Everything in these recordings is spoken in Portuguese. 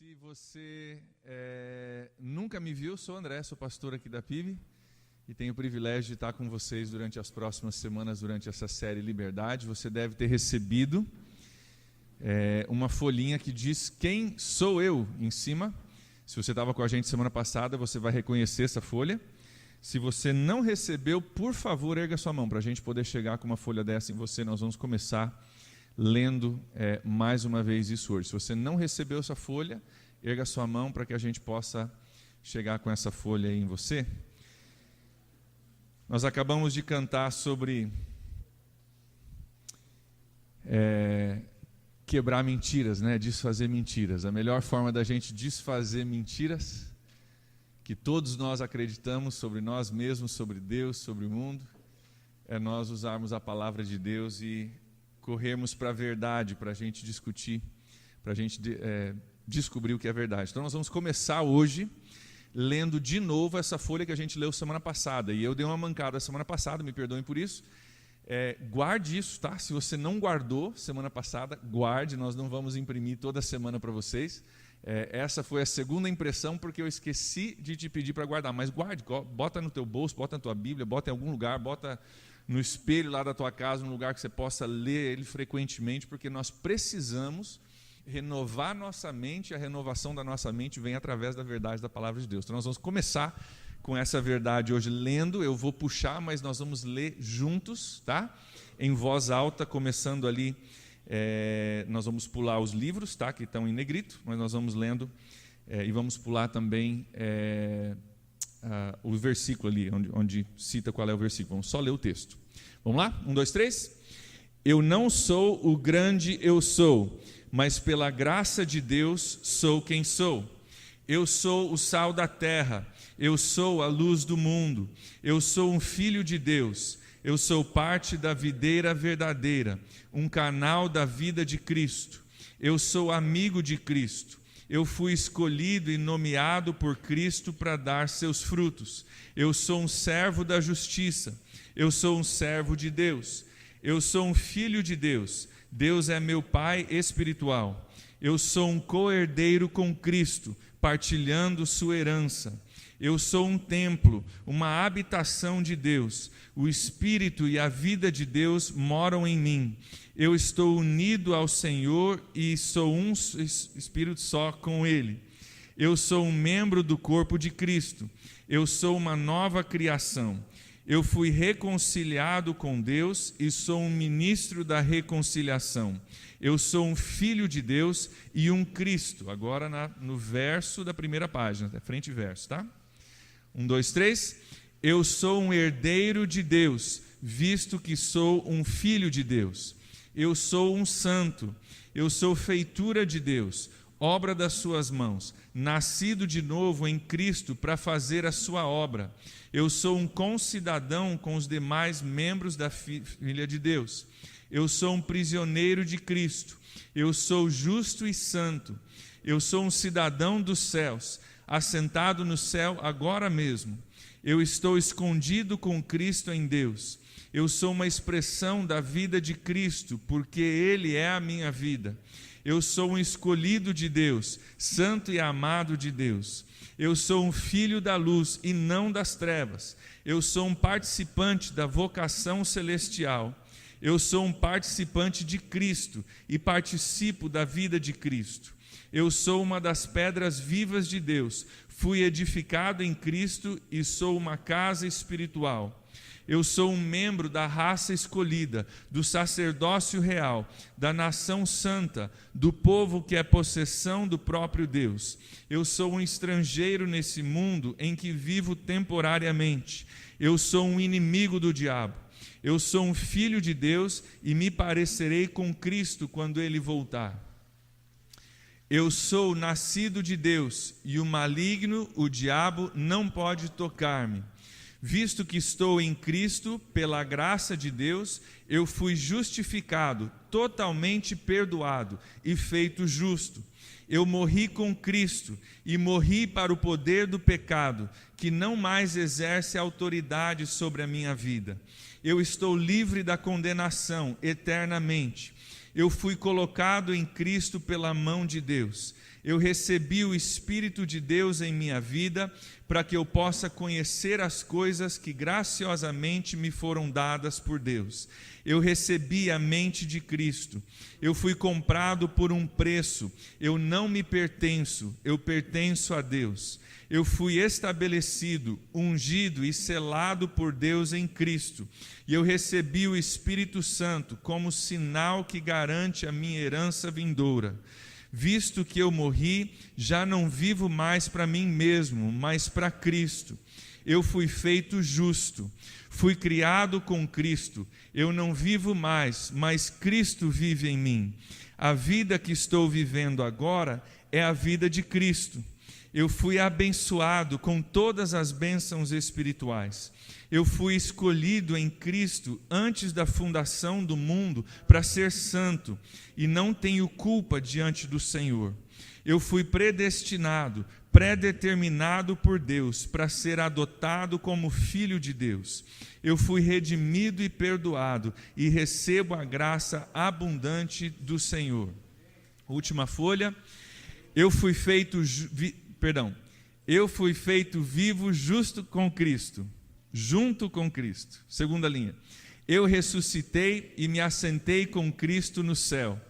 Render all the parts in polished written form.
Se você nunca me viu, sou o André, sou pastor aqui da PIB e tenho o privilégio de estar com vocês durante as próximas semanas, durante essa série Liberdade. Você deve ter recebido uma folhinha que diz quem sou eu em cima. Se você estava com a gente semana passada, você vai reconhecer essa folha. Se você não recebeu, por favor, erga sua mão para a gente poder chegar com uma folha dessa em você. Nós vamos começar lendo mais uma vez isso hoje. Se você não recebeu essa folha, erga sua mão para que a gente possa chegar com essa folha aí em você. Nós acabamos de cantar sobre quebrar mentiras, né? Desfazer mentiras. A melhor forma da gente desfazer mentiras que todos nós acreditamos sobre nós mesmos, sobre Deus, sobre o mundo, é nós usarmos a palavra de Deus e corrermos para a verdade, para a gente discutir, para a gente descobrir o que é verdade. Então nós vamos começar hoje lendo de novo essa folha que a gente leu semana passada. E eu dei uma mancada semana passada, me perdoem por isso. Guarde isso, tá? Se você não guardou semana passada, guarde, nós não vamos imprimir toda semana para vocês. Essa foi a segunda impressão, porque eu esqueci de te pedir para guardar. Mas guarde, bota no teu bolso, bota na tua Bíblia, bota em algum lugar, bota no espelho lá da tua casa, num lugar que você possa ler ele frequentemente, porque nós precisamos renovar nossa mente, e a renovação da nossa mente vem através da verdade da palavra de Deus. Então nós vamos começar com essa verdade hoje lendo, eu vou puxar, mas nós vamos ler juntos, tá? Em voz alta, começando ali, nós vamos pular os livros, tá? Que estão em negrito, mas nós vamos lendo e vamos pular também o versículo ali, onde cita qual é o versículo. Vamos só ler o texto. Vamos lá? 1, 2, 3. Eu não sou o grande eu sou, mas pela graça de Deus sou quem sou. Eu sou o sal da terra, eu sou a luz do mundo, eu sou um filho de Deus, eu sou parte da videira verdadeira, um canal da vida de Cristo. Eu sou amigo de Cristo. Eu fui escolhido e nomeado por Cristo para dar seus frutos. Eu sou um servo da justiça. Eu sou um servo de Deus. Eu sou um filho de Deus. Deus é meu Pai espiritual. Eu sou um co-herdeiro com Cristo, partilhando sua herança. Eu sou um templo, uma habitação de Deus. O Espírito e a vida de Deus moram em mim. Eu estou unido ao Senhor e sou um Espírito só com Ele. Eu sou um membro do corpo de Cristo. Eu sou uma nova criação. Eu fui reconciliado com Deus e sou um ministro da reconciliação. Eu sou um filho de Deus e um Cristo. Agora no verso da primeira página, frente e verso, tá? 1, 2, 3. Eu sou um herdeiro de Deus, visto que sou um filho de Deus. Eu sou um santo, eu sou feitura de Deus, obra das suas mãos, nascido de novo em Cristo para fazer a sua obra. Eu sou um concidadão com os demais membros da família de Deus. Eu sou um prisioneiro de Cristo. Eu sou justo e santo. Eu sou um cidadão dos céus, assentado no céu agora mesmo. Eu estou escondido com Cristo em Deus. Eu sou uma expressão da vida de Cristo, porque Ele é a minha vida. Eu sou um escolhido de Deus, santo e amado de Deus. Eu sou um filho da luz e não das trevas. Eu sou um participante da vocação celestial. Eu sou um participante de Cristo e participo da vida de Cristo. Eu sou uma das pedras vivas de Deus. Fui edificado em Cristo e sou uma casa espiritual. Eu sou um membro da raça escolhida, do sacerdócio real, da nação santa, do povo que é possessão do próprio Deus. Eu sou um estrangeiro nesse mundo em que vivo temporariamente. Eu sou um inimigo do diabo. Eu sou um filho de Deus e me parecerei com Cristo quando Ele voltar. Eu sou nascido de Deus e o maligno, o diabo, não pode tocar-me. Visto que estou em Cristo, pela graça de Deus, eu fui justificado, totalmente perdoado e feito justo. Eu morri com Cristo e morri para o poder do pecado, que não mais exerce autoridade sobre a minha vida. Eu estou livre da condenação eternamente. Eu fui colocado em Cristo pela mão de Deus. Eu recebi o Espírito de Deus em minha vida para que eu possa conhecer as coisas que graciosamente me foram dadas por Deus. Eu recebi a mente de Cristo. Eu fui comprado por um preço. Eu não me pertenço, eu pertenço a Deus. Eu fui estabelecido, ungido e selado por Deus em Cristo. E eu recebi o Espírito Santo como sinal que garante a minha herança vindoura. Visto que eu morri, já não vivo mais para mim mesmo, mas para Cristo. Eu fui feito justo, fui criado com Cristo. Eu não vivo mais, mas Cristo vive em mim. A vida que estou vivendo agora é a vida de Cristo. Eu fui abençoado com todas as bênçãos espirituais. Eu fui escolhido em Cristo antes da fundação do mundo para ser santo e não tenho culpa diante do Senhor. Eu fui predestinado, predeterminado por Deus para ser adotado como filho de Deus. Eu fui redimido e perdoado e recebo a graça abundante do Senhor. Última folha. Eu fui feito vivo justo com Cristo, junto com Cristo. Segunda linha. Eu ressuscitei e me assentei com Cristo no céu.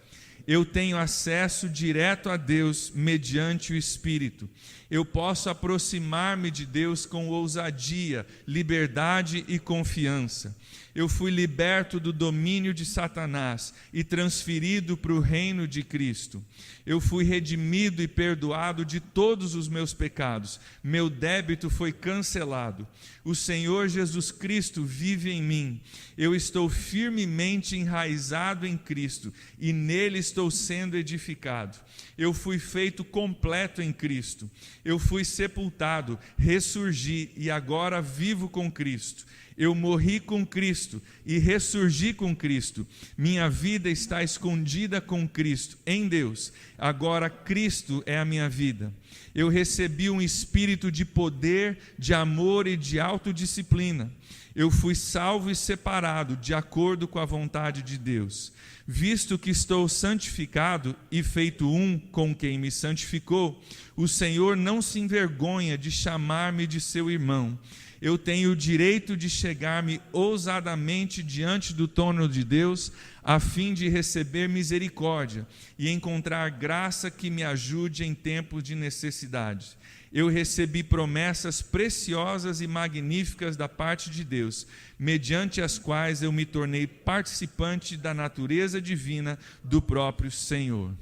Eu tenho acesso direto a Deus mediante o Espírito. Eu posso aproximar-me de Deus com ousadia, liberdade e confiança. Eu fui liberto do domínio de Satanás e transferido para o reino de Cristo. Eu fui redimido e perdoado de todos os meus pecados. Meu débito foi cancelado. O Senhor Jesus Cristo vive em mim. Eu estou firmemente enraizado em Cristo e nele estou sendo edificado. Eu fui feito completo em Cristo. Eu fui sepultado, ressurgi e agora vivo com Cristo. Eu morri com Cristo e ressurgi com Cristo. Minha vida está escondida com Cristo em Deus. Agora Cristo é a minha vida. Eu recebi um espírito de poder, de amor e de autodisciplina. Eu fui salvo e separado de acordo com a vontade de Deus. Visto que estou santificado e feito um com quem me santificou, o Senhor não se envergonha de chamar-me de seu irmão. Eu tenho o direito de chegar-me ousadamente diante do trono de Deus, a fim de receber misericórdia e encontrar graça que me ajude em tempos de necessidade. Eu recebi promessas preciosas e magníficas da parte de Deus, mediante as quais eu me tornei participante da natureza divina do próprio Senhor.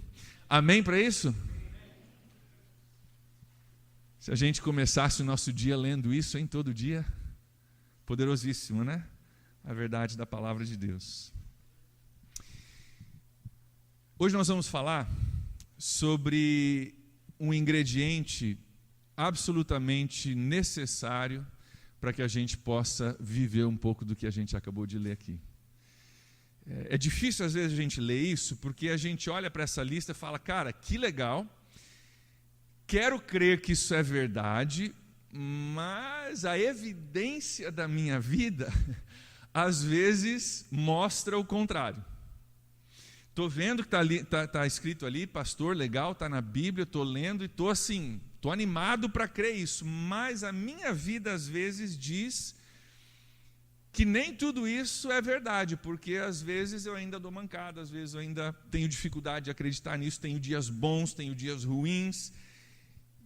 Amém para isso? Se a gente começasse o nosso dia lendo isso, em todo dia, poderosíssimo, né? A verdade da palavra de Deus. Hoje nós vamos falar sobre um ingrediente absolutamente necessário para que a gente possa viver um pouco do que a gente acabou de ler aqui. É difícil às vezes a gente ler isso, porque a gente olha para essa lista e fala, cara, que legal, quero crer que isso é verdade, mas a evidência da minha vida, às vezes, mostra o contrário. Estou vendo que está escrito ali, pastor, legal, está na Bíblia, estou lendo e estou assim, estou animado para crer isso, mas a minha vida às vezes diz que nem tudo isso é verdade, porque às vezes eu ainda dou mancada, às vezes eu ainda tenho dificuldade de acreditar nisso, tenho dias bons, tenho dias ruins,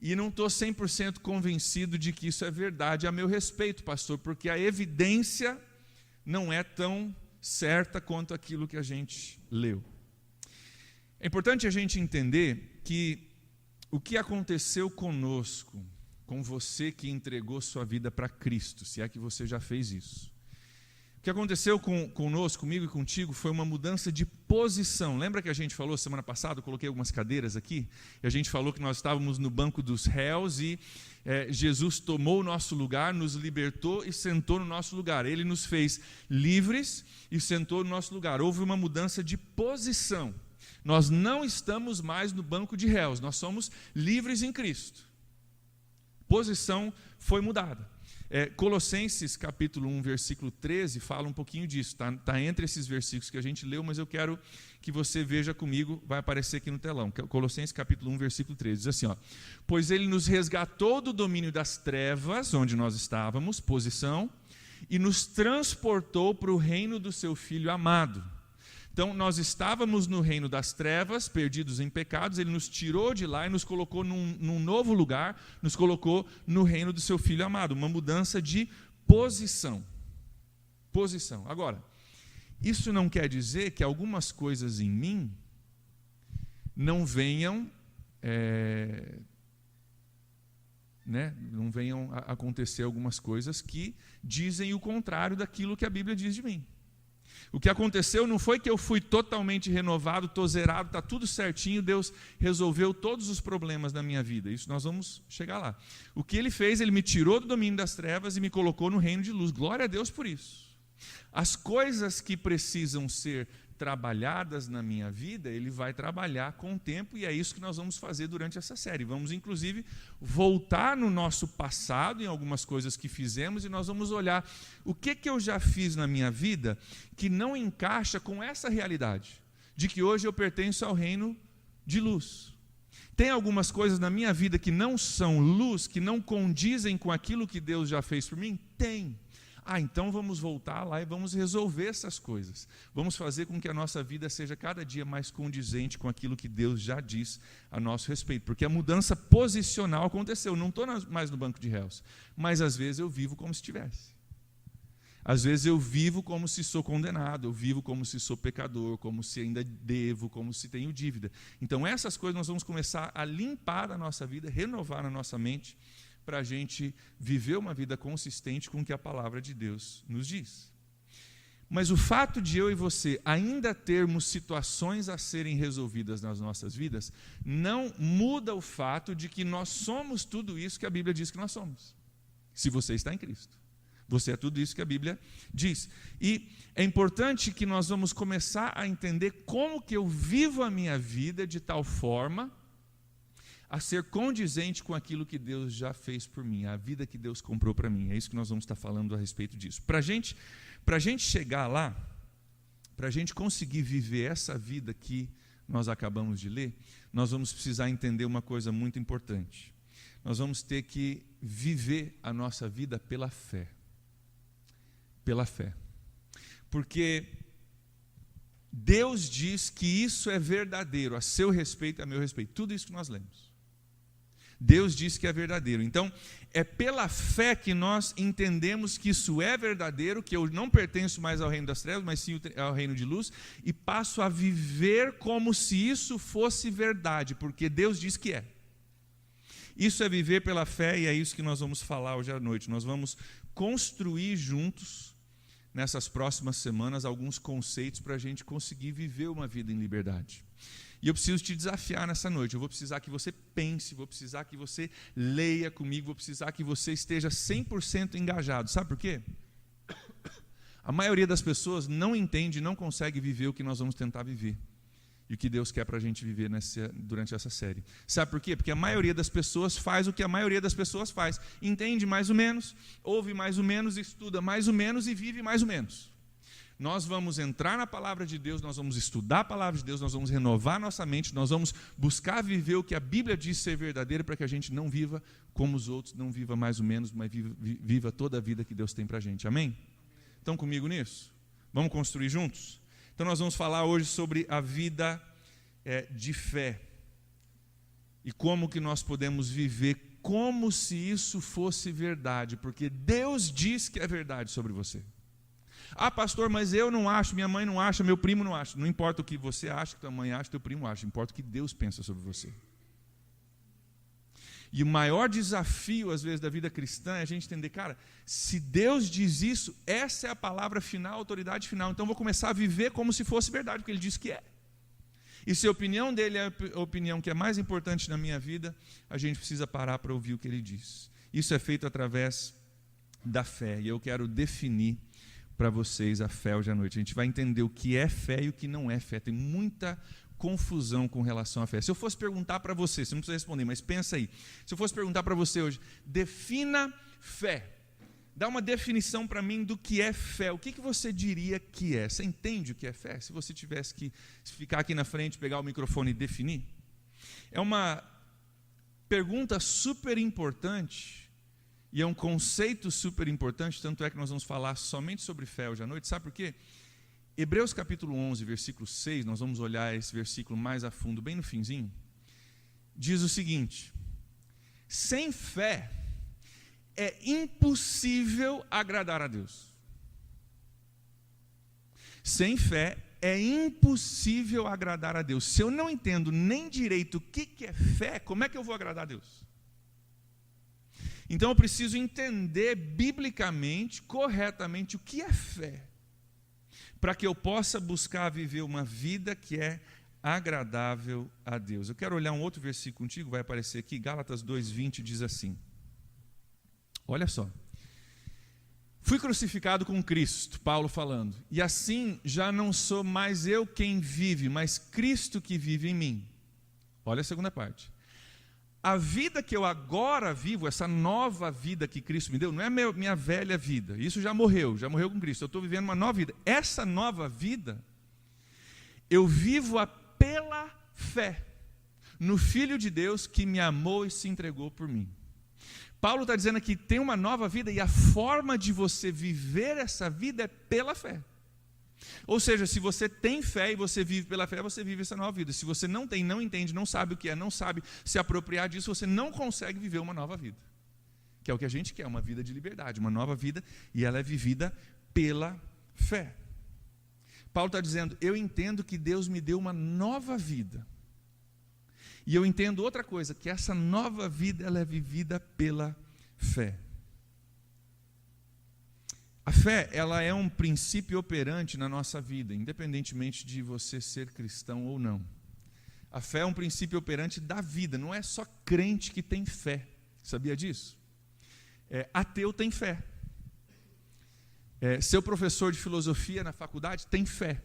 e não estou 100% convencido de que isso é verdade a meu respeito, pastor, porque a evidência não é tão certa quanto aquilo que a gente leu. É importante a gente entender que o que aconteceu conosco, com você que entregou sua vida para Cristo, se é que você já fez isso. O que aconteceu conosco, comigo e contigo, foi uma mudança de posição. Lembra que a gente falou semana passada, eu coloquei algumas cadeiras aqui, e a gente falou que nós estávamos no banco dos réus e Jesus tomou o nosso lugar, nos libertou e sentou no nosso lugar. Ele nos fez livres e sentou no nosso lugar. Houve uma mudança de posição. Nós não estamos mais no banco de réus, nós somos livres em Cristo. Posição foi mudada. Colossenses capítulo 1, versículo 13, fala um pouquinho disso. Está entre esses versículos que a gente leu, mas eu quero que você veja comigo, vai aparecer aqui no telão. Colossenses capítulo 1, versículo 13, diz assim, pois ele nos resgatou do domínio das trevas, onde nós estávamos, posição, e nos transportou para o reino do seu Filho amado. Então, nós estávamos no reino das trevas, perdidos em pecados, ele nos tirou de lá e nos colocou num novo lugar, nos colocou no reino do seu Filho amado, uma mudança de posição. Posição. Agora, isso não quer dizer que algumas coisas em mim não venham, não venham a acontecer algumas coisas que dizem o contrário daquilo que a Bíblia diz de mim. O que aconteceu não foi que eu fui totalmente renovado, estou zerado, está tudo certinho, Deus resolveu todos os problemas da minha vida. Isso nós vamos chegar lá. O que Ele fez, Ele me tirou do domínio das trevas e me colocou no reino de luz. Glória a Deus por isso. As coisas que precisam ser trabalhadas na minha vida, Ele vai trabalhar com o tempo, e é isso que nós vamos fazer durante essa série. Vamos, inclusive, voltar no nosso passado, em algumas coisas que fizemos, e nós vamos olhar o que eu já fiz na minha vida que não encaixa com essa realidade, de que hoje eu pertenço ao reino de luz. Tem algumas coisas na minha vida que não são luz, que não condizem com aquilo que Deus já fez por mim? Tem. Então vamos voltar lá e vamos resolver essas coisas. Vamos fazer com que a nossa vida seja cada dia mais condizente com aquilo que Deus já diz a nosso respeito. Porque a mudança posicional aconteceu. Não estou mais no banco de réus, mas às vezes eu vivo como se estivesse. Às vezes eu vivo como se sou condenado, eu vivo como se sou pecador, como se ainda devo, como se tenho dívida. Então essas coisas nós vamos começar a limpar a nossa vida, renovar a nossa mente, para a gente viver uma vida consistente com o que a palavra de Deus nos diz. Mas o fato de eu e você ainda termos situações a serem resolvidas nas nossas vidas, não muda o fato de que nós somos tudo isso que a Bíblia diz que nós somos. Se você está em Cristo, você é tudo isso que a Bíblia diz. E é importante que nós vamos começar a entender como que eu vivo a minha vida de tal forma a ser condizente com aquilo que Deus já fez por mim, a vida que Deus comprou para mim. É isso que nós vamos estar falando a respeito disso. Para a gente chegar lá, para a gente conseguir viver essa vida que nós acabamos de ler, nós vamos precisar entender uma coisa muito importante. Nós vamos ter que viver a nossa vida pela fé. Pela fé. Porque Deus diz que isso é verdadeiro, a seu respeito e a meu respeito. Tudo isso que nós lemos. Deus diz que é verdadeiro. Então, é pela fé que nós entendemos que isso é verdadeiro, que eu não pertenço mais ao reino das trevas, mas sim ao reino de luz, e passo a viver como se isso fosse verdade, porque Deus diz que é. Isso é viver pela fé, e é isso que nós vamos falar hoje à noite. Nós vamos construir juntos, nessas próximas semanas, alguns conceitos para a gente conseguir viver uma vida em liberdade. E eu preciso te desafiar nessa noite. Eu vou precisar que você pense, vou precisar que você leia comigo, vou precisar que você esteja 100% engajado. Sabe por quê? A maioria das pessoas não entende, não consegue viver o que nós vamos tentar viver. E o que Deus quer para a gente viver durante essa série. Sabe por quê? Porque a maioria das pessoas faz o que a maioria das pessoas faz. Entende mais ou menos, ouve mais ou menos, estuda mais ou menos e vive mais ou menos. Nós vamos entrar na palavra de Deus, nós vamos estudar a palavra de Deus, nós vamos renovar nossa mente, nós vamos buscar viver o que a Bíblia diz ser verdadeiro, para que a gente não viva como os outros, não viva mais ou menos, mas viva toda a vida que Deus tem para a gente. Amém? Estão comigo nisso? Vamos construir juntos? Então nós vamos falar hoje sobre a vida de fé. E como que nós podemos viver como se isso fosse verdade, porque Deus diz que é verdade sobre você. Pastor, mas eu não acho, minha mãe não acha, meu primo não acha. Não importa o que você acha, que tua mãe acha, teu primo acha, importa o que Deus pensa sobre você. E o maior desafio, às vezes, da vida cristã é a gente entender, cara, se Deus diz isso, essa é a palavra final, a autoridade final, então eu vou começar a viver como se fosse verdade, porque Ele diz que é. E se a opinião dele é a opinião que é mais importante na minha vida, a gente precisa parar para ouvir o que Ele diz. Isso é feito através da fé, e eu quero definir para vocês a fé hoje à noite. A gente vai entender o que é fé e o que não é fé. Tem muita confusão com relação à fé. Se eu fosse perguntar para você, você não precisa responder, mas pensa aí. Se eu fosse perguntar para você hoje, defina fé. dá uma definição para mim do que é fé. O que você diria que é? Você entende o que é fé? Se você tivesse que ficar aqui na frente, pegar o microfone e definir. É uma pergunta super importante e é um conceito super importante, tanto é que nós vamos falar somente sobre fé hoje à noite. Sabe por quê? Hebreus capítulo 11, versículo 6, nós vamos olhar esse versículo mais a fundo, bem no finzinho, diz o seguinte: sem fé é impossível agradar a Deus. Sem fé é impossível agradar a Deus. Se eu não entendo nem direito o que é fé, como é que eu vou agradar a Deus? Então eu preciso entender biblicamente, corretamente, o que é fé, para que eu possa buscar viver uma vida que é agradável a Deus. Eu quero olhar um outro versículo contigo, vai aparecer aqui, Gálatas 2:20 diz assim. Olha só. Fui crucificado com Cristo, Paulo falando, e assim já não sou mais eu quem vive, mas Cristo que vive em mim. Olha a segunda parte. A vida que eu agora vivo, essa nova vida que Cristo me deu, não é minha velha vida, isso já morreu com Cristo, eu estou vivendo uma nova vida. Essa nova vida, eu vivo pela fé no Filho de Deus que me amou e se entregou por mim. Paulo está dizendo que tem uma nova vida e a forma de você viver essa vida é pela fé. Ou seja, se você tem fé e você vive pela fé, você vive essa nova vida. Se você não tem, não entende, não sabe o que é, não sabe se apropriar disso, você não consegue viver uma nova vida. Que é o que a gente quer, uma vida de liberdade, uma nova vida, e ela é vivida pela fé. Paulo está dizendo, eu entendo que Deus me deu uma nova vida. E eu entendo outra coisa, que essa nova vida ela é vivida pela fé. A fé, ela é um princípio operante na nossa vida, independentemente de você ser cristão ou não. A fé é um princípio operante da vida, não é só crente que tem fé. Sabia disso? Ateu tem fé. Seu professor de filosofia na faculdade tem fé.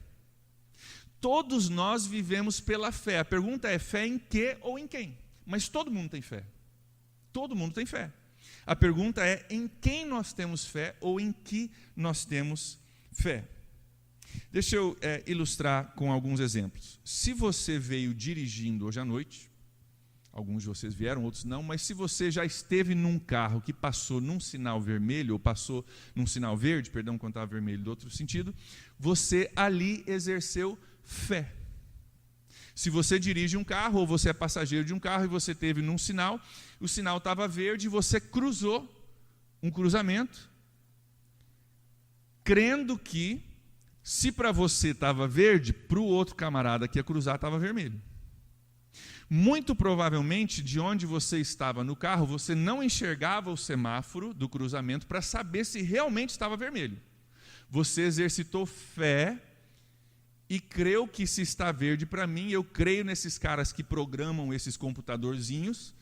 Todos nós vivemos pela fé. A pergunta é fé em quê ou em quem? Mas todo mundo tem fé. Todo mundo tem fé. A pergunta é em quem nós temos fé ou em que nós temos fé. Deixa eu ilustrar com alguns exemplos. Se você veio dirigindo hoje à noite, alguns de vocês vieram, outros não, mas se você já esteve num carro que passou num sinal vermelho, ou passou num sinal verde, perdão, quando estava vermelho do outro sentido, você ali exerceu fé. Se você dirige um carro, ou você é passageiro de um carro, e você esteve num sinal, o sinal estava verde, e você cruzou um cruzamento, crendo que, se para você estava verde, para o outro camarada que ia cruzar estava vermelho. Muito provavelmente, de onde você estava no carro, você não enxergava o semáforo do cruzamento para saber se realmente estava vermelho. Você exercitou fé e creu que se está verde para mim, eu creio nesses caras que programam esses computadorzinhos,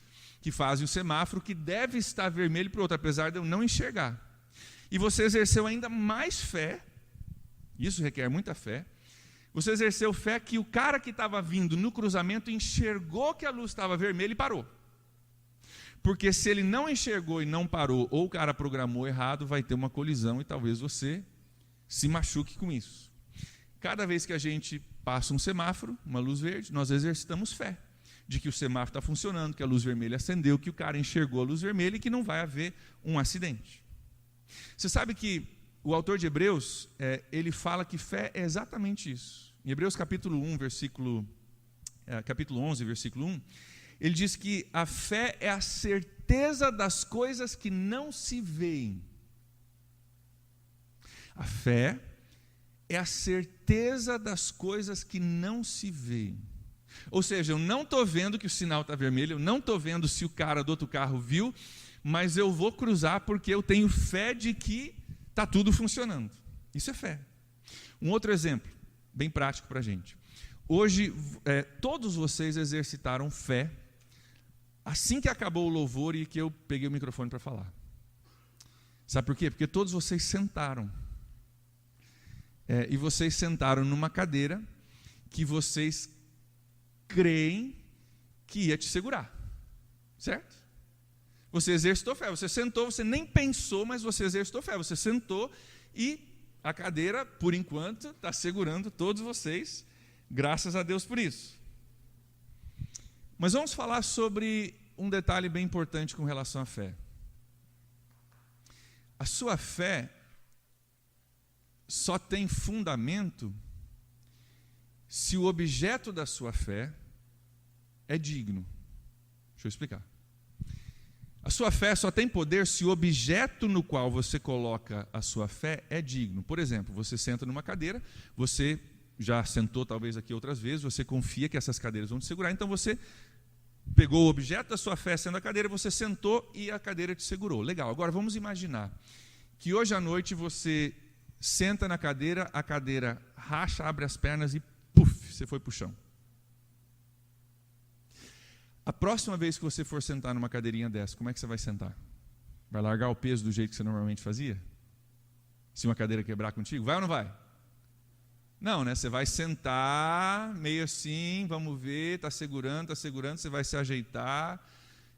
que fazem o semáforo, que deve estar vermelho para o outro, apesar de eu não enxergar. E você exerceu ainda mais fé, isso requer muita fé, você exerceu fé que o cara que estava vindo no cruzamento enxergou que a luz estava vermelha e parou. Porque se ele não enxergou e não parou, ou o cara programou errado, vai ter uma colisão e talvez você se machuque com isso. Cada vez que a gente passa um semáforo, uma luz verde, nós exercitamos fé de que o semáforo está funcionando, que a luz vermelha acendeu, que o cara enxergou a luz vermelha e que não vai haver um acidente. Você sabe que o autor de Hebreus, ele fala que fé é exatamente isso. Em Hebreus capítulo 11, versículo 1, ele diz que a fé é a certeza das coisas que não se veem. A fé é a certeza das coisas que não se veem. Ou seja, eu não estou vendo que o sinal está vermelho, eu não estou vendo se o cara do outro carro viu, mas eu vou cruzar porque eu tenho fé de que está tudo funcionando. Isso é fé. Um outro exemplo, bem prático para a gente. Hoje, todos vocês exercitaram fé assim que acabou o louvor e que eu peguei o microfone para falar. Sabe por quê? Porque todos vocês sentaram. E vocês sentaram numa cadeira que vocês creem que ia te segurar. Certo? Você exercitou fé, você sentou, você nem pensou, mas você exercitou fé. Você sentou e a cadeira, por enquanto, está segurando todos vocês, graças a Deus por isso. Mas vamos falar sobre um detalhe bem importante com relação à fé. A sua fé só tem fundamento se o objeto da sua fé é digno. Deixa eu explicar. A sua fé só tem poder se o objeto no qual você coloca a sua fé é digno. Por exemplo, você senta numa cadeira, você já sentou talvez aqui outras vezes, você confia que essas cadeiras vão te segurar, então você pegou o objeto da sua fé sendo a cadeira, você sentou e a cadeira te segurou. Legal, agora vamos imaginar que hoje à noite você senta na cadeira, a cadeira racha, abre as pernas e puf, você foi para o chão. A próxima vez que você for sentar numa cadeirinha dessa, como é que você vai sentar? Vai largar o peso do jeito que você normalmente fazia? Se uma cadeira quebrar contigo, vai ou não vai? Não, né? Você vai sentar meio assim, vamos ver, está segurando, você vai se ajeitar,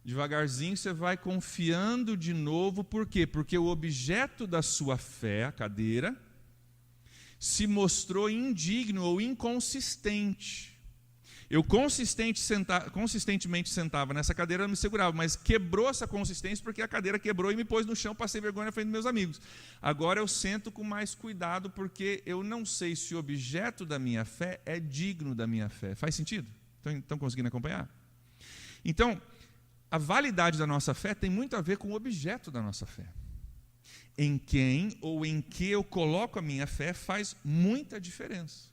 devagarzinho você vai confiando de novo, por quê? Porque o objeto da sua fé, a cadeira, se mostrou indigno ou inconsistente. Eu consistentemente sentava nessa cadeira, me segurava, mas quebrou essa consistência porque a cadeira quebrou e me pôs no chão, passei vergonha na frente dos meus amigos. Agora eu sento com mais cuidado porque eu não sei se o objeto da minha fé é digno da minha fé. Faz sentido? Estão conseguindo acompanhar? Então, a validade da nossa fé tem muito a ver com o objeto da nossa fé. Em quem ou em que eu coloco a minha fé faz muita diferença.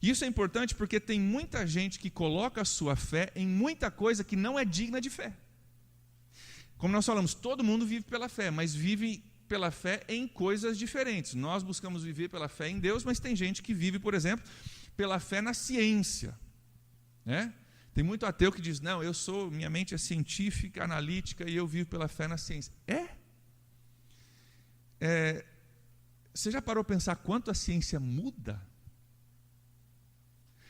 E isso é importante porque tem muita gente que coloca a sua fé em muita coisa que não é digna de fé. Como nós falamos, todo mundo vive pela fé, mas vive pela fé em coisas diferentes. Nós buscamos viver pela fé em Deus, mas tem gente que vive, por exemplo, pela fé na ciência, né? Tem muito ateu que diz, não, minha mente é científica, analítica, e eu vivo pela fé na ciência. Você já parou a pensar quanto a ciência muda?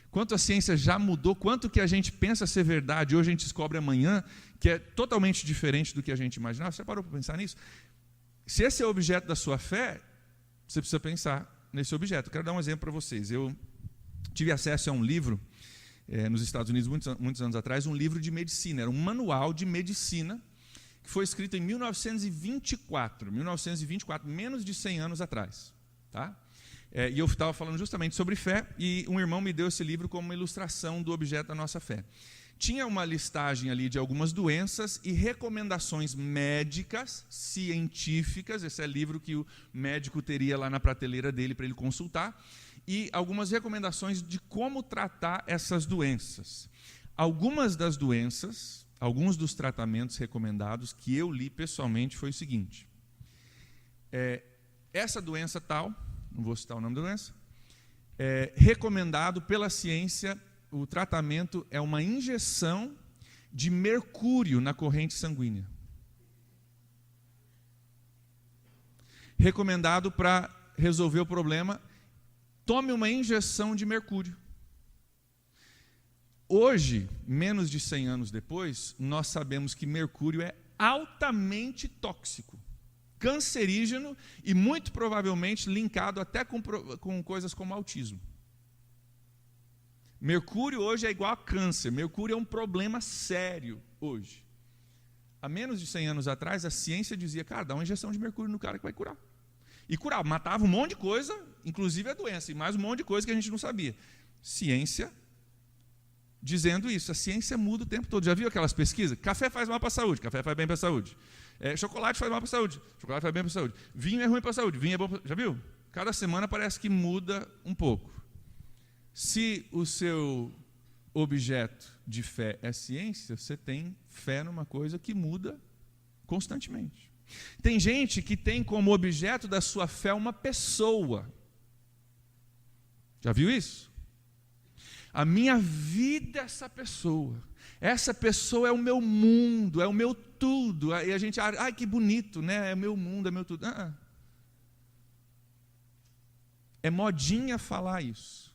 Quanto a ciência já mudou, quanto que a gente pensa ser verdade, hoje a gente descobre amanhã, que é totalmente diferente do que a gente imaginava. Você já parou para pensar nisso? Se esse é o objeto da sua fé, você precisa pensar nesse objeto. Eu quero dar um exemplo para vocês. Eu tive acesso a um livro, nos Estados Unidos, muitos anos atrás, um livro de medicina, era um manual de medicina, que foi escrito em 1924, menos de 100 anos atrás. Tá? E eu estava falando justamente sobre fé, e um irmão me deu esse livro como uma ilustração do objeto da nossa fé. Tinha uma listagem ali de algumas doenças e recomendações médicas, científicas, esse é o livro que o médico teria lá na prateleira dele para ele consultar, e algumas recomendações de como tratar essas doenças. Algumas das doenças, alguns dos tratamentos recomendados que eu li pessoalmente foi o seguinte: essa doença tal, não vou citar o nome da doença, recomendado pela ciência, o tratamento é uma injeção de mercúrio na corrente sanguínea. Recomendado para resolver o problema, tome uma injeção de mercúrio. Hoje, menos de 100 anos depois, nós sabemos que mercúrio é altamente tóxico, cancerígeno e muito provavelmente linkado até com coisas como autismo. Mercúrio hoje é igual a câncer. Mercúrio é um problema sério hoje. Há menos de 100 anos atrás, a ciência dizia, cara, dá uma injeção de mercúrio no cara que vai curar. E curava, matava um monte de coisa, inclusive a doença, e mais um monte de coisa que a gente não sabia. Ciência dizendo isso. A ciência muda o tempo todo. Já viu aquelas pesquisas? Café faz mal para a saúde, café faz bem para a saúde. Chocolate faz mal para a saúde, chocolate faz bem para a saúde. Vinho é ruim para a saúde, vinho é bom para... Já viu? Cada semana parece que muda um pouco. Se o seu objeto de fé é ciência, você tem fé numa coisa que muda constantemente. Tem gente que tem como objeto da sua fé uma pessoa. Já viu isso? A minha vida é essa pessoa. Essa pessoa é o meu mundo, é o meu tudo. E a gente, ai que bonito, né? É meu mundo, é meu tudo. É modinha falar isso.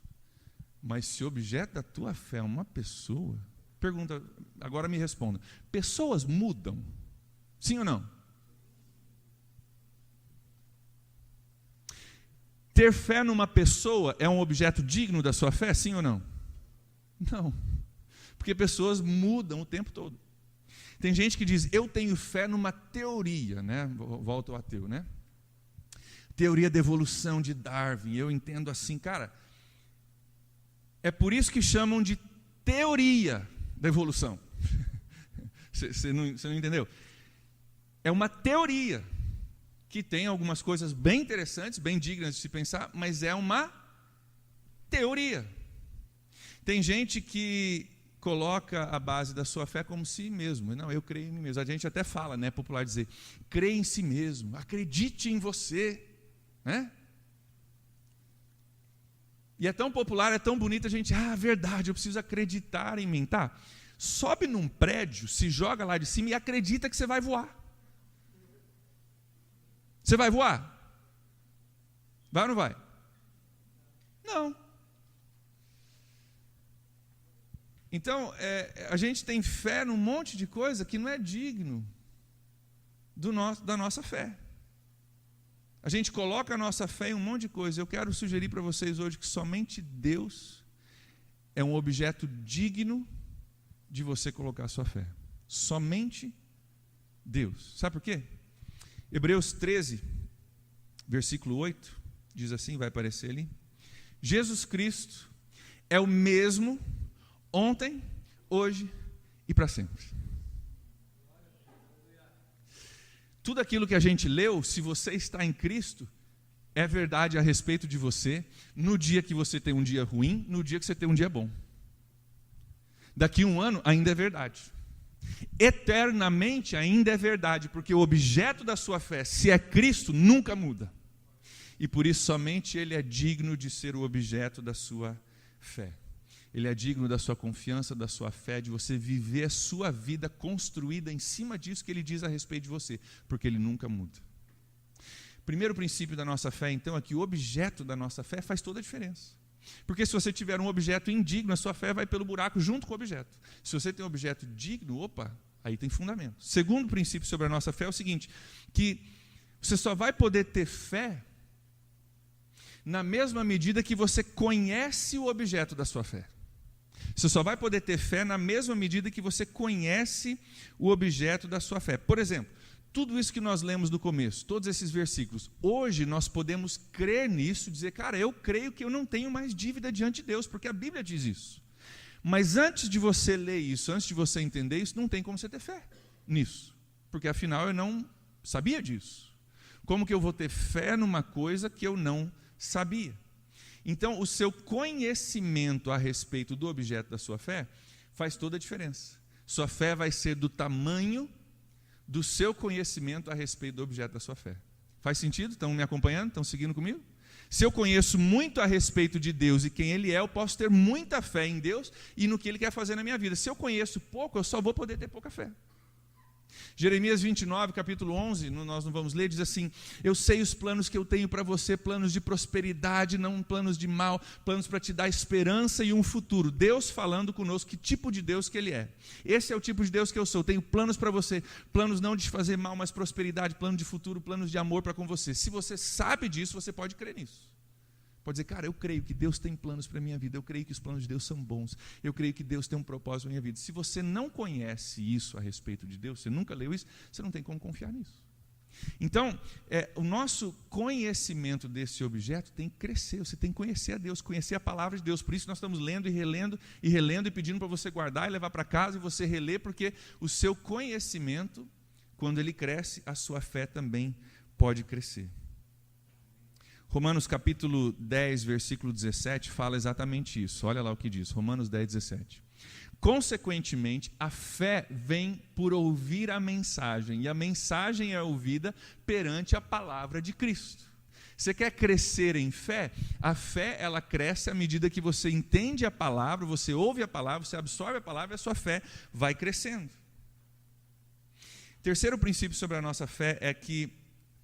Mas se o objeto da tua fé é uma pessoa, pergunta, agora me responda. Pessoas mudam? Sim ou não? Ter fé numa pessoa é um objeto digno da sua fé, sim ou não? Não. Porque pessoas mudam o tempo todo. Tem gente que diz, eu tenho fé numa teoria, né? Volta ao ateu, né? Teoria da evolução de Darwin, eu entendo assim, cara. É por isso que chamam de teoria da evolução. Você não entendeu? É uma teoria que tem algumas coisas bem interessantes, bem dignas de se pensar, mas é uma teoria. Tem gente que coloca a base da sua fé como si mesmo. Não, eu creio em mim mesmo. A gente até fala, né, é popular dizer, creia em si mesmo, acredite em você, né? E é tão popular, é tão bonito, a gente, verdade, eu preciso acreditar em mim, tá? Sobe num prédio, se joga lá de cima e acredita que você vai voar. Você vai voar? Vai ou não vai? Não. Então, a gente tem fé num monte de coisa que não é digno da nossa fé. A gente coloca a nossa fé em um monte de coisa. Eu quero sugerir para vocês hoje que somente Deus é um objeto digno de você colocar a sua fé. Somente Deus. Sabe por quê? Hebreus 13, versículo 8, diz assim, vai aparecer ali. Jesus Cristo é o mesmo ontem, hoje e para sempre. Tudo aquilo que a gente leu, se você está em Cristo, é verdade a respeito de você, no dia que você tem um dia ruim, no dia que você tem um dia bom. Daqui a um ano ainda é verdade. Eternamente ainda é verdade, porque o objeto da sua fé, se é Cristo, nunca muda. E por isso somente Ele é digno de ser o objeto da sua fé. Ele é digno da sua confiança, da sua fé, de você viver a sua vida construída em cima disso que Ele diz a respeito de você, porque Ele nunca muda. Primeiro princípio da nossa fé, então, é que o objeto da nossa fé faz toda a diferença. Porque se você tiver um objeto indigno, a sua fé vai pelo buraco junto com o objeto. Se você tem um objeto digno, aí tem fundamento. Segundo princípio sobre a nossa fé é o seguinte, que você só vai poder ter fé na mesma medida que você conhece o objeto da sua fé. Você só vai poder ter fé na mesma medida que você conhece o objeto da sua fé. Por exemplo, tudo isso que nós lemos no começo, todos esses versículos, hoje nós podemos crer nisso, dizer, cara, eu creio que eu não tenho mais dívida diante de Deus, porque a Bíblia diz isso. Mas antes de você ler isso, antes de você entender isso, não tem como você ter fé nisso, porque afinal eu não sabia disso. Como que eu vou ter fé numa coisa que eu não sabia? Então, o seu conhecimento a respeito do objeto da sua fé faz toda a diferença. Sua fé vai ser do tamanho do seu conhecimento a respeito do objeto da sua fé. Faz sentido? Estão me acompanhando? Estão seguindo comigo? Se eu conheço muito a respeito de Deus e quem Ele é, eu posso ter muita fé em Deus e no que Ele quer fazer na minha vida. Se eu conheço pouco, eu só vou poder ter pouca fé. Jeremias 29, capítulo 11, nós não vamos ler, diz assim, eu sei os planos que eu tenho para você, planos de prosperidade, não planos de mal, planos para te dar esperança e um futuro. Deus falando conosco, que tipo de Deus que Ele é. Esse é o tipo de Deus que eu sou, tenho planos para você, planos não de te fazer mal, mas prosperidade, plano de futuro, planos de amor para com você. Se você sabe disso, você pode crer nisso. Pode dizer, cara, eu creio que Deus tem planos para a minha vida, eu creio que os planos de Deus são bons, eu creio que Deus tem um propósito na minha vida. Se você não conhece isso a respeito de Deus, você nunca leu isso, você não tem como confiar nisso. Então, o nosso conhecimento desse objeto tem que crescer, você tem que conhecer a Deus, conhecer a palavra de Deus. Por isso nós estamos lendo e relendo e pedindo para você guardar e levar para casa e você reler, porque o seu conhecimento, quando ele cresce, a sua fé também pode crescer. Romanos capítulo 10, versículo 17, fala exatamente isso. Olha lá o que diz, Romanos 10, 17. Consequentemente, a fé vem por ouvir a mensagem, e a mensagem é ouvida perante a palavra de Cristo. Você quer crescer em fé? A fé, ela cresce à medida que você entende a palavra, você ouve a palavra, você absorve a palavra, e a sua fé vai crescendo. Terceiro princípio sobre a nossa fé é que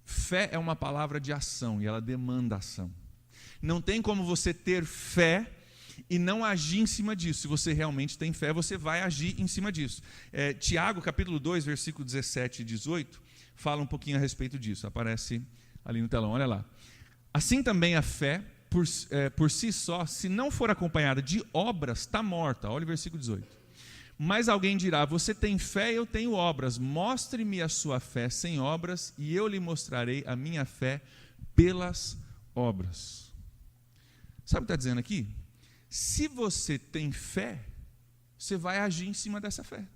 fé é uma palavra de ação e ela demanda ação. Não tem como você ter fé e não agir em cima disso. Se você realmente tem fé, você vai agir em cima disso. Tiago, capítulo 2, versículo 17 e 18, fala um pouquinho a respeito disso. Aparece ali no telão, olha lá. Assim também a fé, por si só, se não for acompanhada de obras, está morta. Olha o versículo 18. Mas alguém dirá, você tem fé, eu tenho obras. Mostre-me a sua fé sem obras, e eu lhe mostrarei a minha fé pelas obras. Sabe o que está dizendo aqui? Se você tem fé, você vai agir em cima dessa fé.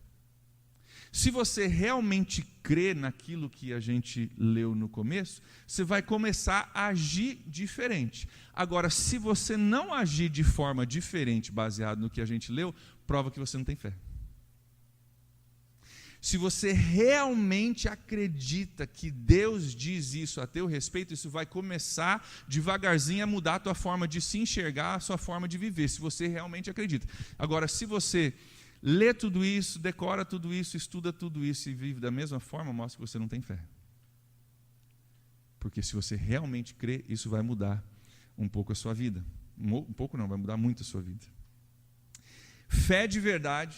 Se você realmente crê naquilo que a gente leu no começo, você vai começar a agir diferente. Agora, se você não agir de forma diferente, baseado no que a gente leu, prova que você não tem fé. Se você realmente acredita que Deus diz isso a teu respeito, isso vai começar devagarzinho a mudar a tua forma de se enxergar, a sua forma de viver, se você realmente acredita. Agora, se você lê tudo isso, decora tudo isso, estuda tudo isso e vive da mesma forma, mostra que você não tem fé. Porque se você realmente crê, isso vai mudar um pouco a sua vida. Um pouco não, vai mudar muito a sua vida. Fé de verdade,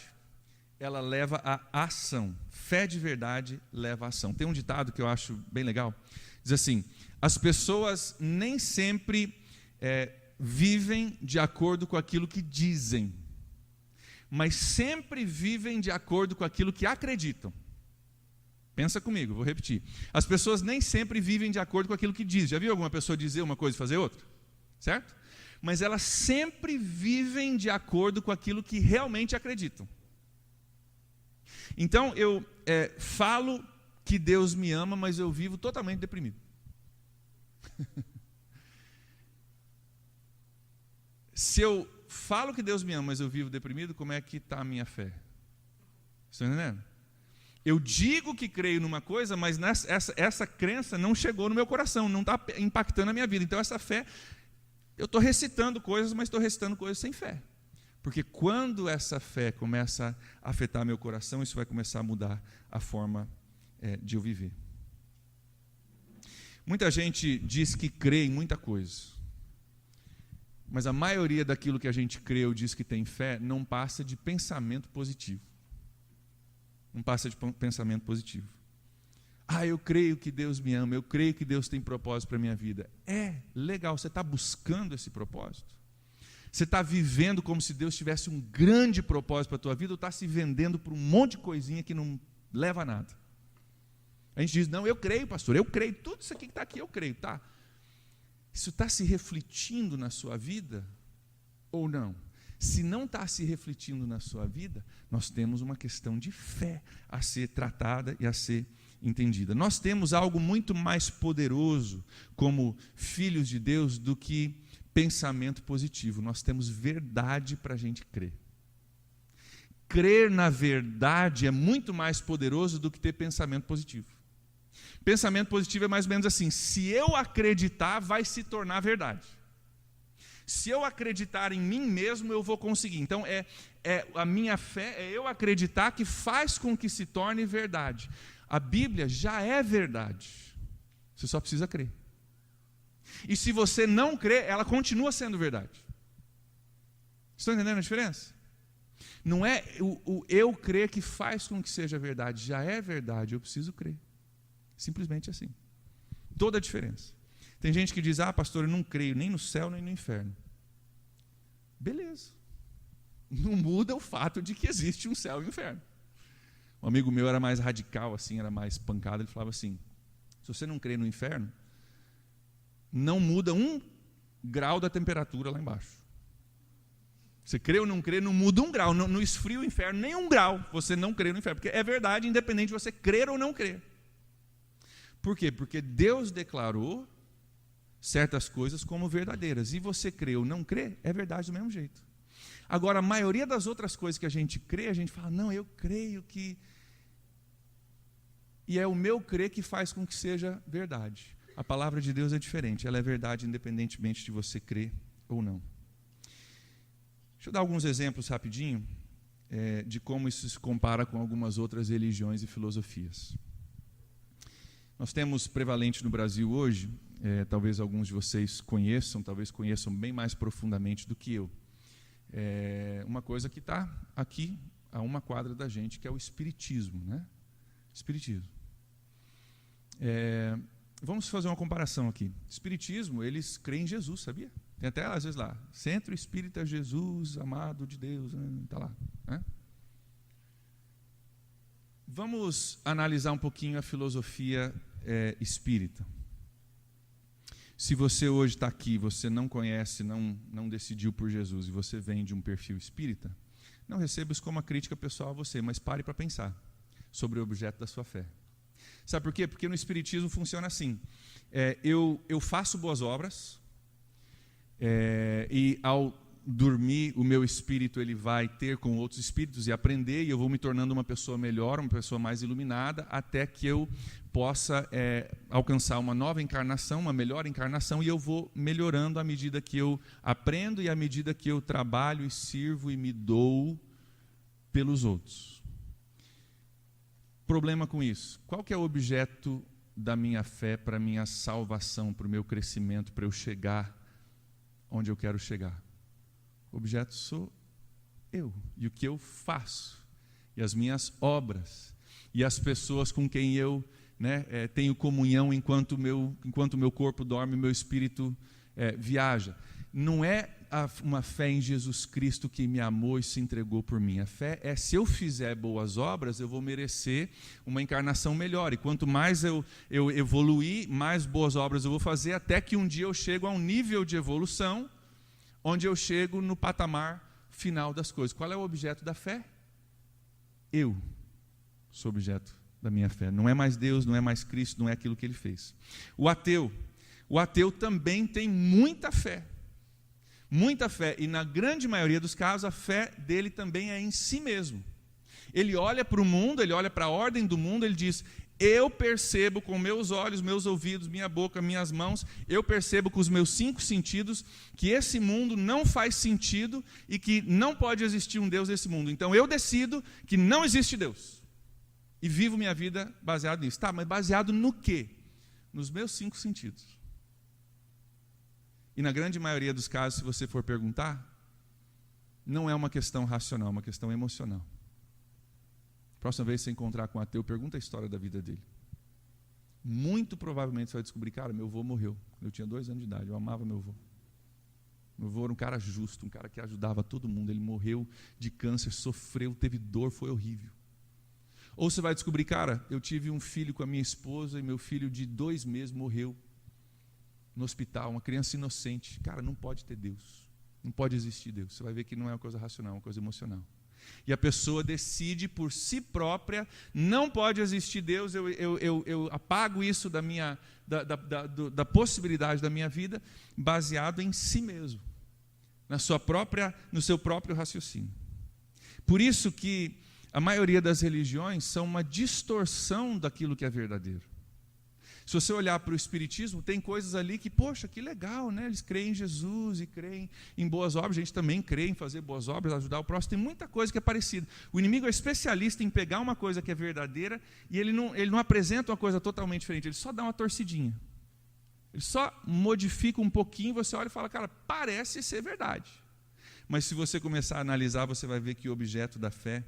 ela leva à ação. Fé de verdade leva à ação. Tem um ditado que eu acho bem legal. Diz assim, as pessoas nem sempre vivem de acordo com aquilo que dizem, mas sempre vivem de acordo com aquilo que acreditam. Pensa comigo, vou repetir. As pessoas nem sempre vivem de acordo com aquilo que dizem. Já viu alguma pessoa dizer uma coisa e fazer outra? Certo? Mas elas sempre vivem de acordo com aquilo que realmente acreditam. Então, eu falo que Deus me ama, mas eu vivo totalmente deprimido. Se eu falo que Deus me ama, mas eu vivo deprimido, como é que está a minha fé? Estão entendendo? Eu digo que creio numa coisa, mas essa crença não chegou no meu coração, não está impactando a minha vida. Então, essa fé, eu estou recitando coisas, mas estou recitando coisas sem fé. Porque quando essa fé começa a afetar meu coração, isso vai começar a mudar a forma de eu viver. Muita gente diz que crê em muita coisa, mas a maioria daquilo que a gente crê ou diz que tem fé não passa de pensamento positivo. Não passa de pensamento positivo. Eu creio que Deus me ama, eu creio que Deus tem propósito para a minha vida. Legal, você está buscando esse propósito? Você está vivendo como se Deus tivesse um grande propósito para a tua vida, ou está se vendendo por um monte de coisinha que não leva a nada? A gente diz, não, eu creio, pastor, eu creio, tudo isso aqui que está aqui, eu creio, tá? Isso está se refletindo na sua vida ou não? Se não está se refletindo na sua vida, nós temos uma questão de fé a ser tratada e a ser entendida. Nós temos algo muito mais poderoso como filhos de Deus do que pensamento positivo. Nós temos verdade para a gente crer. Crer na verdade é muito mais poderoso do que ter pensamento positivo. Pensamento positivo é mais ou menos assim: se eu acreditar, vai se tornar verdade. Se eu acreditar em mim mesmo, eu vou conseguir. Então, a minha fé é eu acreditar que faz com que se torne verdade. A Bíblia já é verdade. Você só precisa crer. E se você não crê, ela continua sendo verdade. Estão entendendo a diferença? Não é o eu crer que faz com que seja verdade. Já é verdade, eu preciso crer. Simples assim. Toda a diferença. Tem gente que diz, pastor, eu não creio nem no céu nem no inferno. Beleza. Não muda o fato de que existe um céu e um inferno. Um amigo meu era mais radical, assim, era mais pancado. Ele falava assim, se você não crê no inferno, não muda 1 grau da temperatura lá embaixo. Você crê ou não crê, não muda 1 grau, não esfria o inferno nem 1 grau, você não crê no inferno, porque é verdade, independente de você crer ou não crer. Por quê? Porque Deus declarou certas coisas como verdadeiras, e você crê ou não crê, é verdade do mesmo jeito. Agora, a maioria das outras coisas que a gente crê, a gente fala, não, eu creio que... E é o meu crer que faz com que seja verdade. A palavra de Deus é diferente, ela é verdade independentemente de você crer ou não. Deixa eu dar alguns exemplos rapidinho de como isso se compara com algumas outras religiões e filosofias. Nós temos prevalente no Brasil hoje, talvez alguns de vocês conheçam, talvez conheçam bem mais profundamente do que eu, uma coisa que está aqui a uma quadra da gente, que é o espiritismo, né? Espiritismo. Vamos fazer uma comparação aqui. Espiritismo, eles creem em Jesus, sabia? Tem até às vezes lá, Centro Espírita Jesus, amado de Deus, está lá, né? Vamos analisar um pouquinho a filosofia espírita. Se você hoje está aqui, você não conhece, não decidiu por Jesus, e você vem de um perfil espírita, não receba isso como uma crítica pessoal a você, mas pare para pensar sobre o objeto da sua fé. Sabe por quê? Porque no espiritismo funciona assim, eu faço boas obras, e ao dormir, o meu espírito ele vai ter com outros espíritos e aprender, e eu vou me tornando uma pessoa melhor, uma pessoa mais iluminada, até que eu possa alcançar uma nova encarnação, uma melhor encarnação, e eu vou melhorando à medida que eu aprendo e à medida que eu trabalho e sirvo e me dou pelos outros. Problema com isso. Qual que é o objeto da minha fé para a minha salvação, para o meu crescimento, para eu chegar onde eu quero chegar? O objeto sou eu, e o que eu faço, e as minhas obras, e as pessoas com quem eu tenho comunhão enquanto o meu corpo dorme, meu espírito viaja. Não é uma fé em Jesus Cristo que me amou e se entregou por mim. A fé é, se eu fizer boas obras, eu vou merecer uma encarnação melhor, e quanto mais eu evoluir, mais boas obras eu vou fazer, até que um dia eu chego a um nível de evolução onde eu chego no patamar final das coisas. Qual é o objeto da fé? Eu sou objeto da minha fé. Não é mais Deus, não é mais Cristo, não é aquilo que ele fez. O ateu também tem muita fé. Muita fé. E na grande maioria dos casos, a fé dele também é em si mesmo. Ele olha para o mundo, ele olha para a ordem do mundo, ele diz: eu percebo com meus olhos, meus ouvidos, minha boca, minhas mãos, eu percebo com os meus 5 sentidos que esse mundo não faz sentido e que não pode existir um Deus nesse mundo. Então eu decido que não existe Deus. E vivo minha vida baseado nisso. Tá, mas baseado no quê? Nos meus 5 sentidos. E na grande maioria dos casos, se você for perguntar, não é uma questão racional, é uma questão emocional. Próxima vez que você encontrar com um ateu, pergunta a história da vida dele. Muito provavelmente você vai descobrir: cara, meu avô morreu quando eu tinha 2 anos de idade, eu amava meu avô. Meu avô era um cara justo, um cara que ajudava todo mundo, ele morreu de câncer, sofreu, teve dor, foi horrível. Ou você vai descobrir: cara, eu tive um filho com a minha esposa e meu filho de 2 meses morreu no hospital, uma criança inocente. Cara, não pode ter Deus, não pode existir Deus. Você vai ver que não é uma coisa racional, é uma coisa emocional. E a pessoa decide por si própria: não pode existir Deus, eu apago isso da possibilidade da minha vida, baseado em si mesmo, no seu próprio raciocínio. Por isso que a maioria das religiões são uma distorção daquilo que é verdadeiro. Se você olhar para o Espiritismo, tem coisas ali que, poxa, que legal, né? Eles creem em Jesus e creem em boas obras. A gente também crê em fazer boas obras, ajudar o próximo. Tem muita coisa que é parecida. O inimigo é especialista em pegar uma coisa que é verdadeira e ele não apresenta uma coisa totalmente diferente, ele só dá uma torcidinha. Ele só modifica um pouquinho, você olha e fala: cara, parece ser verdade. Mas se você começar a analisar, você vai ver que o objeto da fé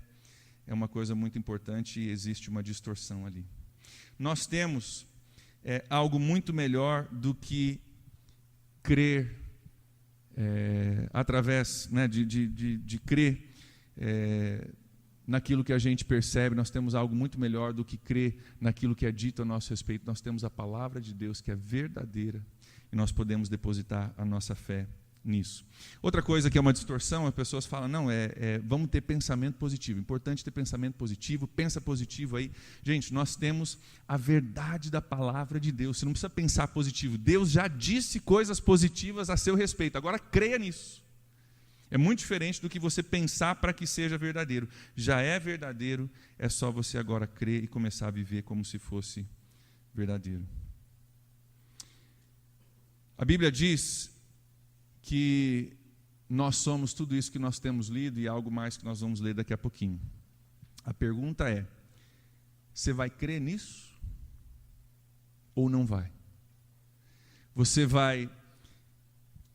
é uma coisa muito importante e existe uma distorção ali. Nós temos algo muito melhor do que crer através de crer naquilo que a gente percebe. Nós temos algo muito melhor do que crer naquilo que é dito a nosso respeito. Nós temos a palavra de Deus, que é verdadeira, e nós podemos depositar a nossa fé nisso. Outra coisa que é uma distorção, as pessoas falam: não, vamos ter pensamento positivo, importante ter pensamento positivo, pensa positivo aí. Gente, nós temos a verdade da palavra de Deus, você não precisa pensar positivo, Deus já disse coisas positivas a seu respeito, agora creia nisso. É muito diferente do que você pensar para que seja verdadeiro. Já é verdadeiro, é só você agora crer e começar a viver como se fosse verdadeiro. A Bíblia diz que nós somos tudo isso que nós temos lido e algo mais que nós vamos ler daqui a pouquinho. A pergunta é: você vai crer nisso ou não vai? Você vai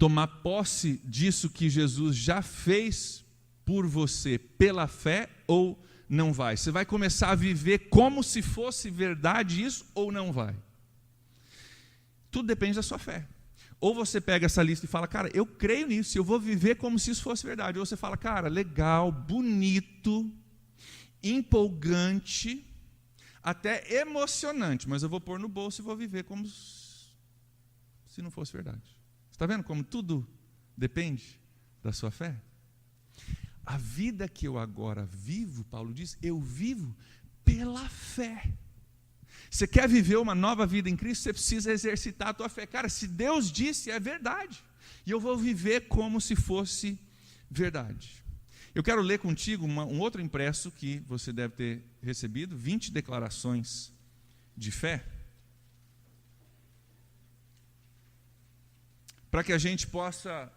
tomar posse disso que Jesus já fez por você pela fé ou não vai? Você vai começar a viver como se fosse verdade isso ou não vai? Tudo depende da sua fé. Ou você pega essa lista e fala, cara, eu creio nisso, eu vou viver como se isso fosse verdade. Ou você fala, cara, legal, bonito, empolgante, até emocionante, mas eu vou pôr no bolso e vou viver como se não fosse verdade. Você está vendo como tudo depende da sua fé? A vida que eu agora vivo, Paulo diz, eu vivo pela fé. Você quer viver uma nova vida em Cristo, você precisa exercitar a tua fé. Cara, se Deus disse, é verdade. E eu vou viver como se fosse verdade. Eu quero ler contigo um outro impresso que você deve ter recebido, 20 declarações de fé, para que a gente possa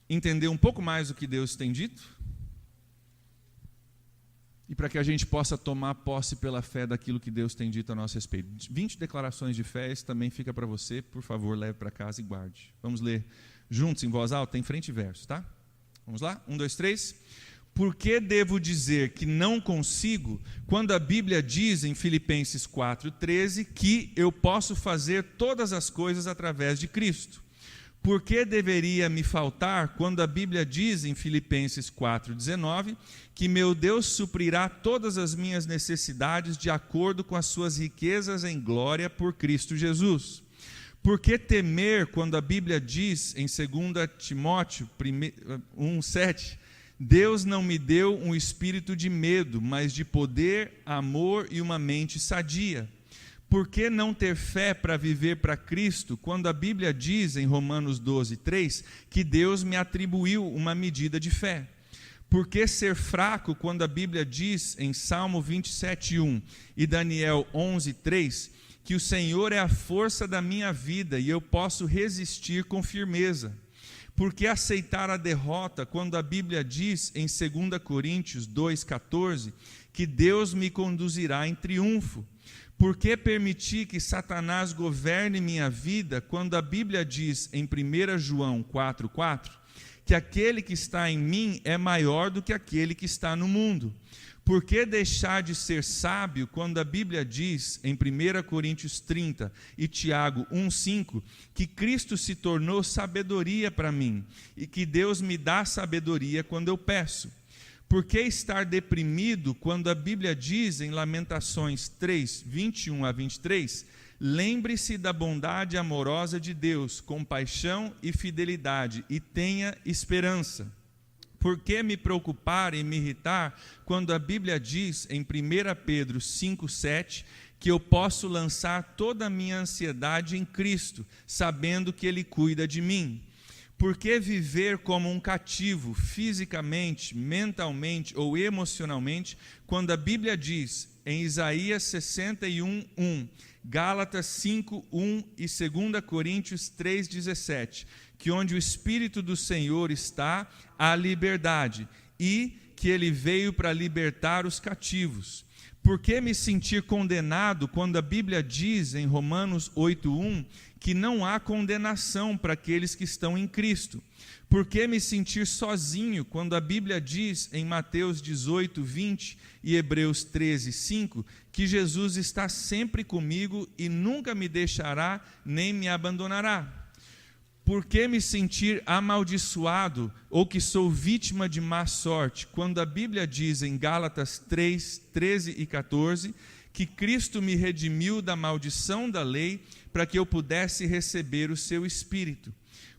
entender um pouco mais o que Deus tem dito e para que a gente possa tomar posse pela fé daquilo que Deus tem dito a nosso respeito. 20 declarações de fé, isso também fica para você, por favor, leve para casa e guarde. Vamos ler juntos em voz alta, em frente e verso, tá? Vamos lá? 1, 2, 3. Por que devo dizer que não consigo, quando a Bíblia diz em Filipenses 4,13 que eu posso fazer todas as coisas através de Cristo? Por que deveria me faltar quando a Bíblia diz em Filipenses 4,19 que meu Deus suprirá todas as minhas necessidades de acordo com as suas riquezas em glória por Cristo Jesus? Por que temer quando a Bíblia diz em 2 Timóteo 1,7 Deus não me deu um espírito de medo, mas de poder, amor e uma mente sadia? Por que não ter fé para viver para Cristo, quando a Bíblia diz em Romanos 12,3 que Deus me atribuiu uma medida de fé? Por que ser fraco, quando a Bíblia diz em Salmo 27,1 e Daniel 11,3 que o Senhor é a força da minha vida e eu posso resistir com firmeza? Por que aceitar a derrota, quando a Bíblia diz em 2 Coríntios 2,14 que Deus me conduzirá em triunfo? Por que permitir que Satanás governe minha vida, quando a Bíblia diz em 1 João 4,4 que aquele que está em mim é maior do que aquele que está no mundo? Por que deixar de ser sábio, quando a Bíblia diz em 1 Coríntios 30 e Tiago 1,5 que Cristo se tornou sabedoria para mim e que Deus me dá sabedoria quando eu peço? Por que estar deprimido, quando a Bíblia diz em Lamentações 3, 21 a 23, lembre-se da bondade amorosa de Deus, compaixão e fidelidade, e tenha esperança? Por que me preocupar e me irritar, quando a Bíblia diz em 1 Pedro 5, 7, que eu posso lançar toda a minha ansiedade em Cristo, sabendo que Ele cuida de mim? Por que viver como um cativo, fisicamente, mentalmente ou emocionalmente, quando a Bíblia diz em Isaías 61:1, Gálatas 5:1 e 2 Coríntios 3:17, que onde o Espírito do Senhor está, há liberdade, e que Ele veio para libertar os cativos? Por que me sentir condenado, quando a Bíblia diz em Romanos 8:1 que não há condenação para aqueles que estão em Cristo? Por que me sentir sozinho, quando a Bíblia diz em Mateus 18:20 e Hebreus 13:5 que Jesus está sempre comigo e nunca me deixará nem me abandonará? Por que me sentir amaldiçoado ou que sou vítima de má sorte, quando a Bíblia diz em Gálatas 3, 13 e 14 que Cristo me redimiu da maldição da lei para que eu pudesse receber o seu Espírito?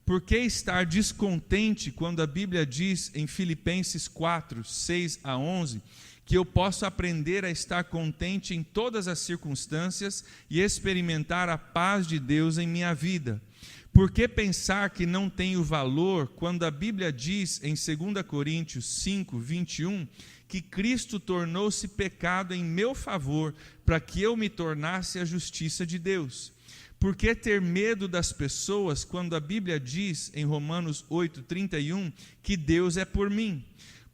Por que estar descontente, quando a Bíblia diz em Filipenses 4, 6 a 11 que eu posso aprender a estar contente em todas as circunstâncias e experimentar a paz de Deus em minha vida? Por que pensar que não tenho valor, quando a Bíblia diz em 2 Coríntios 5, 21, que Cristo tornou-se pecado em meu favor, para que eu me tornasse a justiça de Deus? Por que ter medo das pessoas, quando a Bíblia diz em Romanos 8, 31, que Deus é por mim?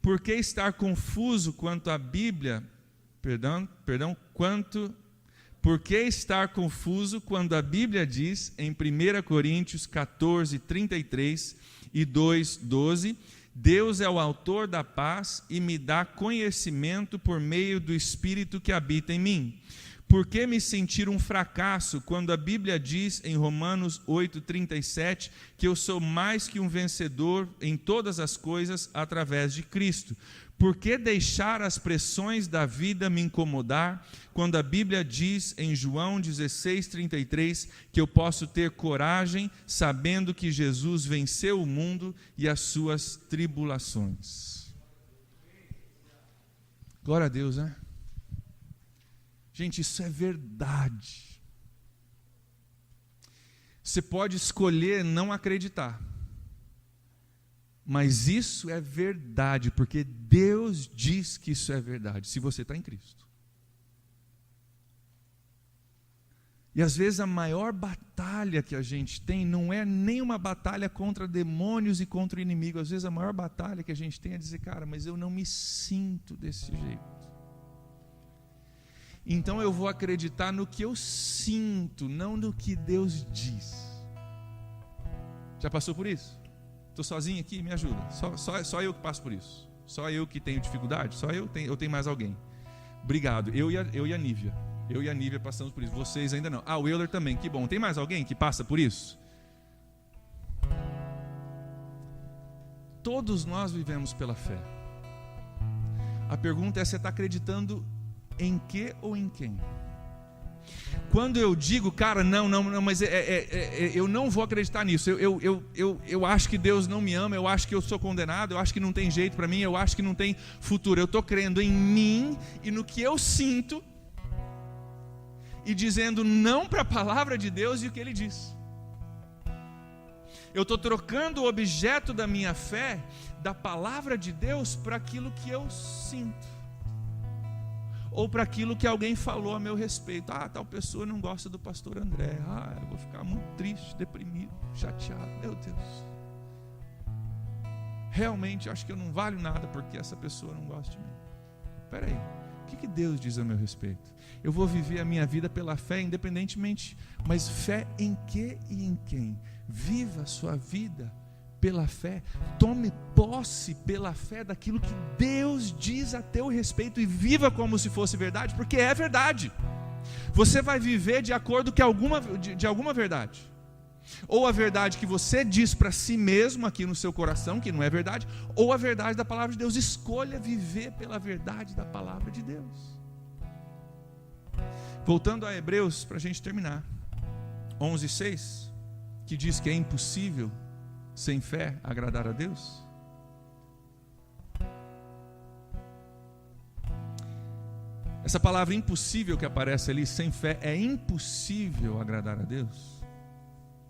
Por que estar confuso quanto à Bíblia, por que estar confuso quando a Bíblia diz em 1 Coríntios 14, 33 e 2, 12, Deus é o autor da paz e me dá conhecimento por meio do Espírito que habita em mim. Por que me sentir um fracasso quando a Bíblia diz em Romanos 8,37 que eu sou mais que um vencedor em todas as coisas através de Cristo? Por que deixar as pressões da vida me incomodar quando a Bíblia diz em João 16,33 que eu posso ter coragem sabendo que Jesus venceu o mundo e as suas tribulações? Glória a Deus, né? Gente, isso é verdade. Você pode escolher não acreditar, mas isso é verdade, porque Deus diz que isso é verdade, se você está em Cristo. E às vezes a maior batalha que a gente tem não é nem uma batalha contra demônios e contra o inimigo. Às vezes a maior batalha que a gente tem é dizer, cara, mas eu não me sinto desse jeito. Então eu vou acreditar no que eu sinto, não no que Deus diz. Já passou por isso? Estou sozinho aqui? Me ajuda. Só eu que passo por isso. Só eu que tenho dificuldade? Só eu tenho mais alguém? Obrigado. Eu e a Nívia. Eu e a Nívia passamos por isso. Vocês ainda não. O Euler também. Que bom. Tem mais alguém que passa por isso? Todos nós vivemos pela fé. A pergunta é: você está acreditando em que ou em quem? Quando eu digo, cara, não, mas eu não vou acreditar nisso, eu acho que Deus não me ama, eu acho que eu sou condenado, eu acho que não tem jeito para mim, eu acho que não tem futuro, eu estou crendo em mim e no que eu sinto, e dizendo não para a palavra de Deus e o que Ele diz. Eu estou trocando o objeto da minha fé, da palavra de Deus, para aquilo que eu sinto, ou para aquilo que alguém falou a meu respeito. Tal pessoa não gosta do pastor André. Eu vou ficar muito triste, deprimido, chateado. Meu Deus, realmente acho que eu não valho nada porque essa pessoa não gosta de mim. Espera aí, o que Deus diz a meu respeito? Eu vou viver a minha vida pela fé, independentemente, mas fé em que e em quem? Viva a sua vida pela fé, tome posse pela fé daquilo que Deus diz a teu respeito e viva como se fosse verdade, porque é verdade. Você vai viver de acordo com alguma verdade, ou a verdade que você diz para si mesmo aqui no seu coração, que não é verdade, ou a verdade da palavra de Deus. Escolha viver pela verdade da palavra de Deus. Voltando a Hebreus, para a gente terminar, 11:6, que diz que é impossível sem fé agradar a Deus. Essa palavra impossível que aparece ali, sem fé, é impossível agradar a Deus.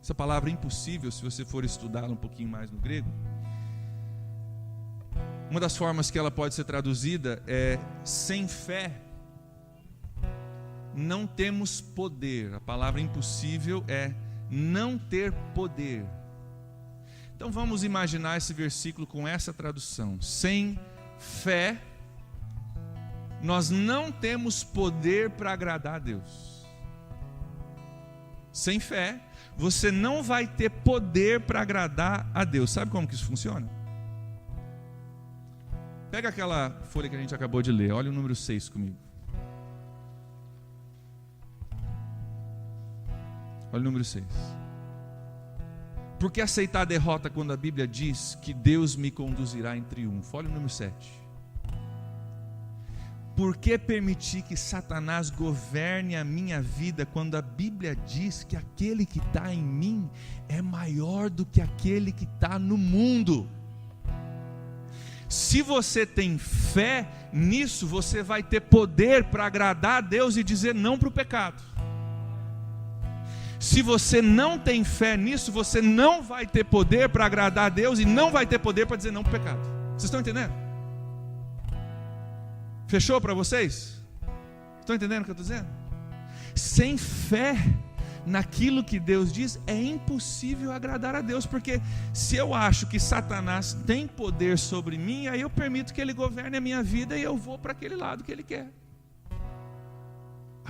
Essa palavra impossível, se você for estudá-la um pouquinho mais no grego, uma das formas que ela pode ser traduzida é: sem fé não temos poder. A palavra impossível é não ter poder. Então vamos imaginar esse versículo com essa tradução: sem fé, nós não temos poder para agradar a Deus. Sem fé, você não vai ter poder para agradar a Deus. Sabe como que isso funciona? Pega aquela folha que a gente acabou de ler, olha o número 6 comigo. Olha o número 6. Por que aceitar a derrota quando a Bíblia diz que Deus me conduzirá em triunfo? Olha o número 7. Por que permitir que Satanás governe a minha vida quando a Bíblia diz que aquele que está em mim é maior do que aquele que está no mundo? Se você tem fé nisso, você vai ter poder para agradar a Deus e dizer não para o pecado. Se você não tem fé nisso, você não vai ter poder para agradar a Deus e não vai ter poder para dizer não para o pecado. Vocês estão entendendo? Fechou para vocês? Estão entendendo o que eu estou dizendo? Sem fé naquilo que Deus diz, é impossível agradar a Deus, porque se eu acho que Satanás tem poder sobre mim, aí eu permito que ele governe a minha vida e eu vou para aquele lado que ele quer.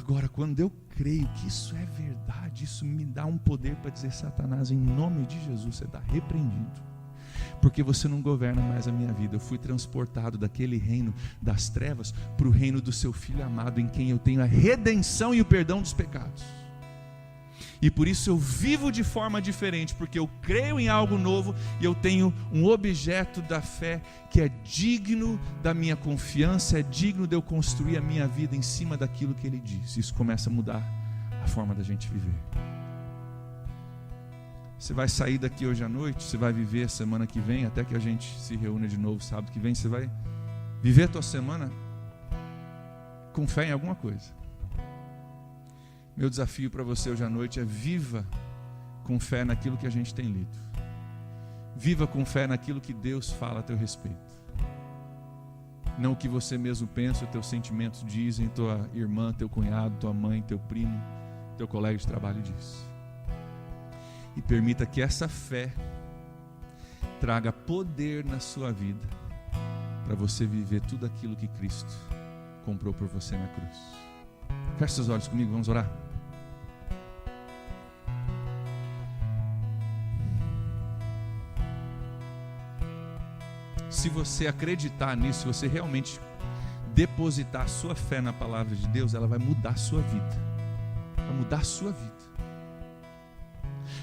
Agora, quando eu creio que isso é verdade, isso me dá um poder para dizer: Satanás, em nome de Jesus, você está repreendido, porque você não governa mais a minha vida. Eu fui transportado daquele reino das trevas para o reino do seu Filho amado, em quem eu tenho a redenção e o perdão dos pecados. E por isso eu vivo de forma diferente, porque eu creio em algo novo e eu tenho um objeto da fé que é digno da minha confiança, é digno de eu construir a minha vida em cima daquilo que Ele diz. Isso começa a mudar a forma da gente viver. Você vai sair daqui hoje à noite, você vai viver a semana que vem, até que a gente se reúna de novo sábado que vem, você vai viver a tua semana com fé em alguma coisa. Meu desafio para você hoje à noite é: viva com fé naquilo que a gente tem lido. Viva com fé naquilo que Deus fala a teu respeito. Não o que você mesmo pensa, os teus sentimentos dizem, tua irmã, teu cunhado, tua mãe, teu primo, teu colega de trabalho diz. E permita que essa fé traga poder na sua vida, para você viver tudo aquilo que Cristo comprou por você na cruz. Feche seus olhos comigo, vamos orar. Se você acreditar nisso, se você realmente depositar a sua fé na palavra de Deus, ela vai mudar a sua vida. Vai mudar a sua vida.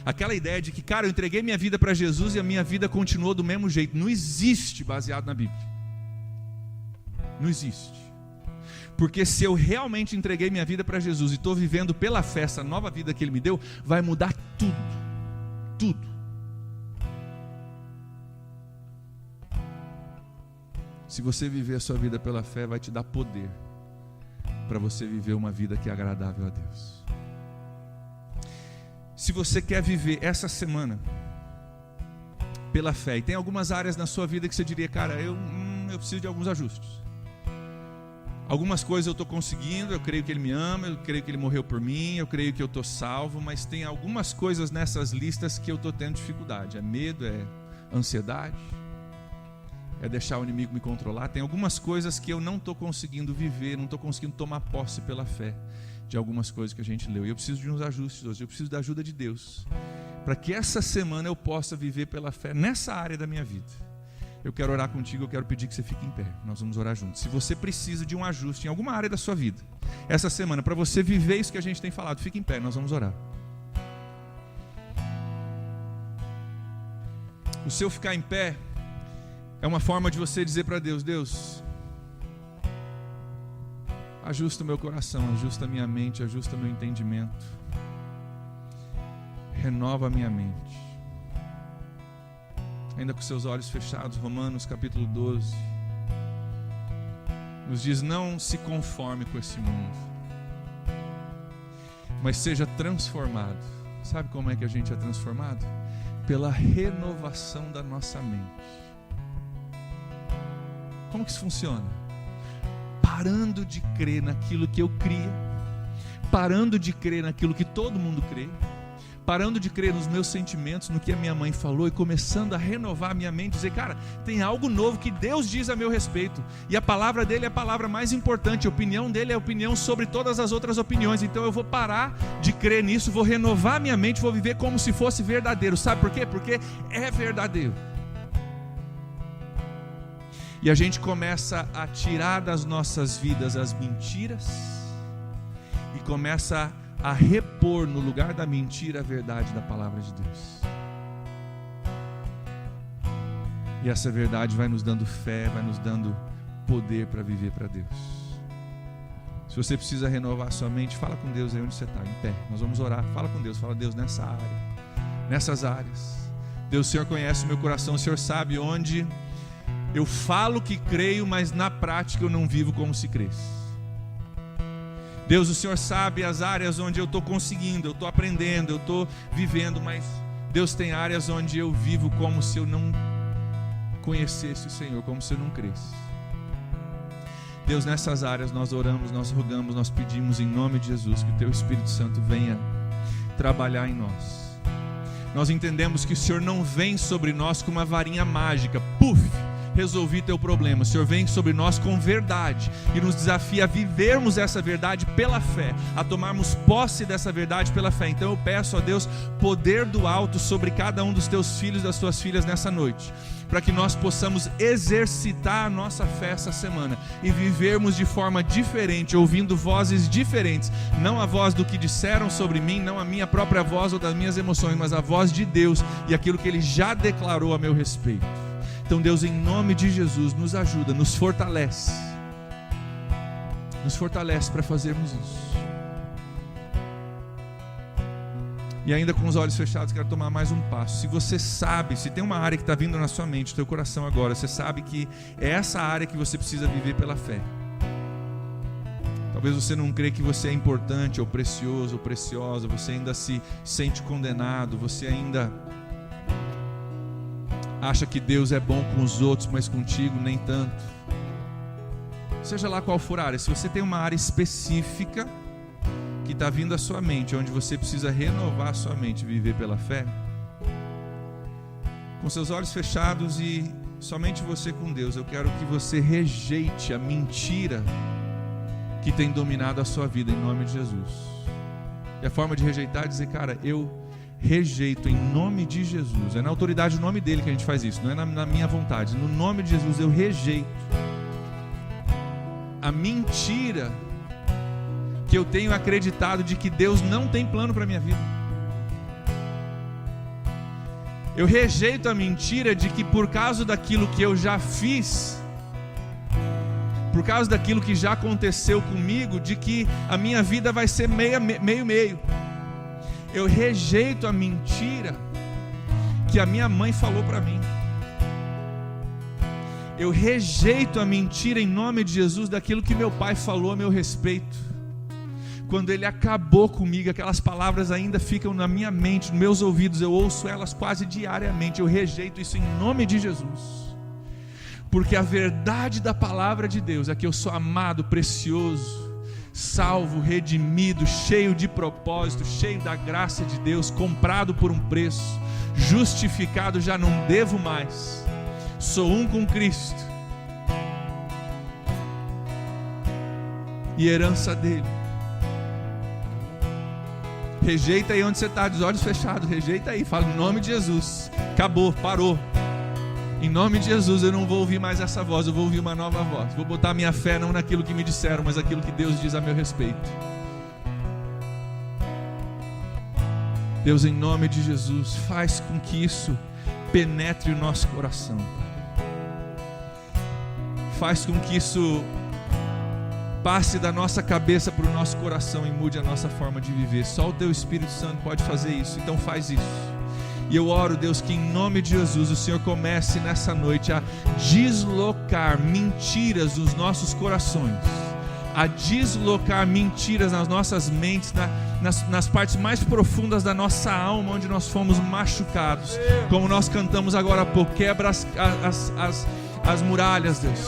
Aquela ideia de que, cara, eu entreguei minha vida para Jesus e a minha vida continuou do mesmo jeito, não existe baseado na Bíblia. Não existe. Porque se eu realmente entreguei minha vida para Jesus e estou vivendo pela fé essa nova vida que Ele me deu, vai mudar tudo. Tudo. Se você viver a sua vida pela fé, vai te dar poder para você viver uma vida que é agradável a Deus. Se você quer viver essa semana pela fé, e tem algumas áreas na sua vida que você diria: cara, eu preciso de alguns ajustes. Algumas coisas eu estou conseguindo, eu creio que Ele me ama, eu creio que Ele morreu por mim, eu creio que eu estou salvo, mas tem algumas coisas nessas listas que eu estou tendo dificuldade. É medo, é ansiedade, é deixar o inimigo me controlar. Tem algumas coisas que eu não estou conseguindo viver, não estou conseguindo tomar posse pela fé de algumas coisas que a gente leu. E eu preciso de uns ajustes hoje, eu preciso da ajuda de Deus, para que essa semana eu possa viver pela fé nessa área da minha vida. Eu quero orar contigo, eu quero pedir que você fique em pé. Nós vamos orar juntos. Se você precisa de um ajuste em alguma área da sua vida, essa semana, para você viver isso que a gente tem falado, fique em pé, nós vamos orar. O seu ficar em pé é uma forma de você dizer para Deus: Deus, ajusta o meu coração, ajusta a minha mente, ajusta o meu entendimento, renova a minha mente. Ainda com seus olhos fechados, Romanos capítulo 12 nos diz: não se conforme com esse mundo, mas seja transformado. Sabe como é que a gente é transformado? Pela renovação da nossa mente. Como que isso funciona? Parando de crer naquilo que eu cria, parando de crer naquilo que todo mundo crê, parando de crer nos meus sentimentos, no que a minha mãe falou, e começando a renovar a minha mente, dizer: cara, tem algo novo que Deus diz a meu respeito, e a palavra dele é a palavra mais importante, a opinião dele é a opinião sobre todas as outras opiniões. Então eu vou parar de crer nisso, vou renovar a minha mente, vou viver como se fosse verdadeiro. Sabe por quê? Porque é verdadeiro. E a gente começa a tirar das nossas vidas as mentiras e começa a repor no lugar da mentira a verdade da palavra de Deus. E essa verdade vai nos dando fé, vai nos dando poder para viver para Deus. Se você precisa renovar a sua mente, fala com Deus aí onde você está, em pé. Nós vamos orar, fala com Deus, fala: Deus, nessa área, nessas áreas. Deus, o Senhor conhece o meu coração, o Senhor sabe onde eu falo que creio, mas na prática eu não vivo como se cresce. Deus, o Senhor sabe as áreas onde eu estou conseguindo, eu estou aprendendo, eu estou vivendo, mas Deus, tem áreas onde eu vivo como se eu não conhecesse o Senhor, como se eu não cresce. Deus, nessas áreas nós oramos, nós rogamos, nós pedimos em nome de Jesus que o Teu Espírito Santo venha trabalhar em nós. Nós entendemos que o Senhor não vem sobre nós com uma varinha mágica, puf, resolvi teu problema. O Senhor vem sobre nós com verdade e nos desafia a vivermos essa verdade pela fé, a tomarmos posse dessa verdade pela fé. Então eu peço a Deus poder do alto sobre cada um dos teus filhos e das tuas filhas nessa noite, para que nós possamos exercitar a nossa fé essa semana e vivermos de forma diferente, ouvindo vozes diferentes, não a voz do que disseram sobre mim, não a minha própria voz ou das minhas emoções, mas a voz de Deus e aquilo que Ele já declarou a meu respeito. Então Deus, em nome de Jesus, nos ajuda, nos fortalece para fazermos isso. E ainda com os olhos fechados, quero tomar mais um passo. Se você sabe, se tem uma área que está vindo na sua mente, no teu coração agora, você sabe que é essa área que você precisa viver pela fé. Talvez você não crê que você é importante, ou precioso, ou preciosa, você ainda se sente condenado, você ainda acha que Deus é bom com os outros, mas contigo nem tanto. Seja lá qual for a área, se você tem uma área específica que está vindo à sua mente, onde você precisa renovar a sua mente e viver pela fé, com seus olhos fechados e somente você com Deus, eu quero que você rejeite a mentira que tem dominado a sua vida em nome de Jesus. E a forma de rejeitar é dizer, cara, eu rejeito em nome de Jesus. É na autoridade do nome dele que a gente faz isso, não é na minha vontade. No nome de Jesus eu rejeito a mentira que eu tenho acreditado de que Deus não tem plano para a minha vida. Eu rejeito a mentira de que por causa daquilo que eu já fiz, por causa daquilo que já aconteceu comigo, de que a minha vida vai ser meio. Eu rejeito a mentira que a minha mãe falou para mim. Eu rejeito a mentira em nome de Jesus daquilo que meu pai falou a meu respeito. Quando ele acabou comigo, aquelas palavras ainda ficam na minha mente, nos meus ouvidos, eu ouço elas quase diariamente. Eu rejeito isso em nome de Jesus, porque a verdade da palavra de Deus é que eu sou amado, precioso, salvo, redimido, cheio de propósito, cheio da graça de Deus, comprado por um preço, justificado, já não devo mais, sou um com Cristo e herança dele. Rejeita aí onde você está, de olhos fechados, rejeita aí, fala em nome de Jesus, acabou, parou. Em nome de Jesus eu não vou ouvir mais essa voz, eu vou ouvir uma nova voz. Vou botar minha fé não naquilo que me disseram, mas naquilo que Deus diz a meu respeito. Deus, em nome de Jesus, faz com que isso penetre o nosso coração. Faz com que isso passe da nossa cabeça para o nosso coração e mude a nossa forma de viver. Só o Teu Espírito Santo pode fazer isso, então faz isso. E eu oro, Deus, que em nome de Jesus o Senhor comece nessa noite a deslocar mentiras nos nossos corações, a deslocar mentiras nas nossas mentes, nas partes mais profundas da nossa alma, onde nós fomos machucados. Como nós cantamos agora há pouco, quebra as muralhas, Deus.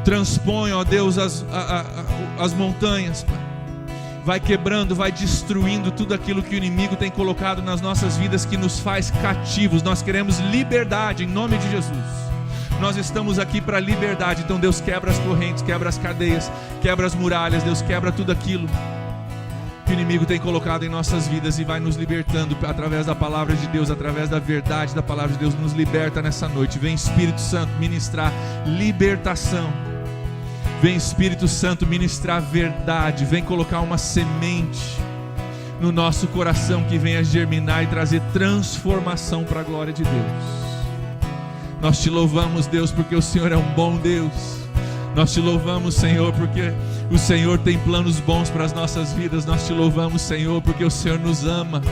Transpõe, ó Deus, as montanhas, Pai. Vai quebrando, vai destruindo tudo aquilo que o inimigo tem colocado nas nossas vidas, que nos faz cativos. Nós queremos liberdade em nome de Jesus. Nós estamos aqui para liberdade. Então Deus, quebra as correntes, quebra as cadeias, quebra as muralhas. Deus, quebra tudo aquilo que o inimigo tem colocado em nossas vidas e vai nos libertando através da palavra de Deus, através da verdade da palavra de Deus. Nos liberta nessa noite. Vem Espírito Santo ministrar libertação. Vem Espírito Santo ministrar verdade. Vem colocar uma semente no nosso coração que venha germinar e trazer transformação para a glória de Deus. Nós te louvamos, Deus, porque o Senhor é um bom Deus. Nós te louvamos, Senhor, porque o Senhor tem planos bons para as nossas vidas. Nós te louvamos, Senhor, porque o Senhor nos ama.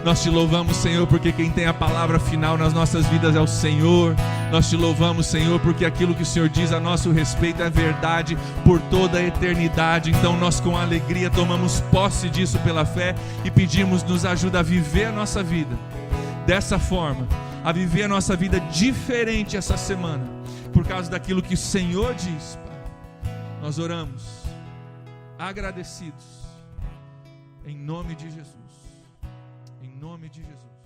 Nós te louvamos, Senhor, porque quem tem a palavra final nas nossas vidas é o Senhor. Nós te louvamos, Senhor, porque aquilo que o Senhor diz a nosso respeito é verdade por toda a eternidade. Então nós com alegria tomamos posse disso pela fé e pedimos, nos ajuda a viver a nossa vida dessa forma, a viver a nossa vida diferente essa semana, por causa daquilo que o Senhor diz, Pai. Nós oramos agradecidos em nome de Jesus. Em nome de Jesus.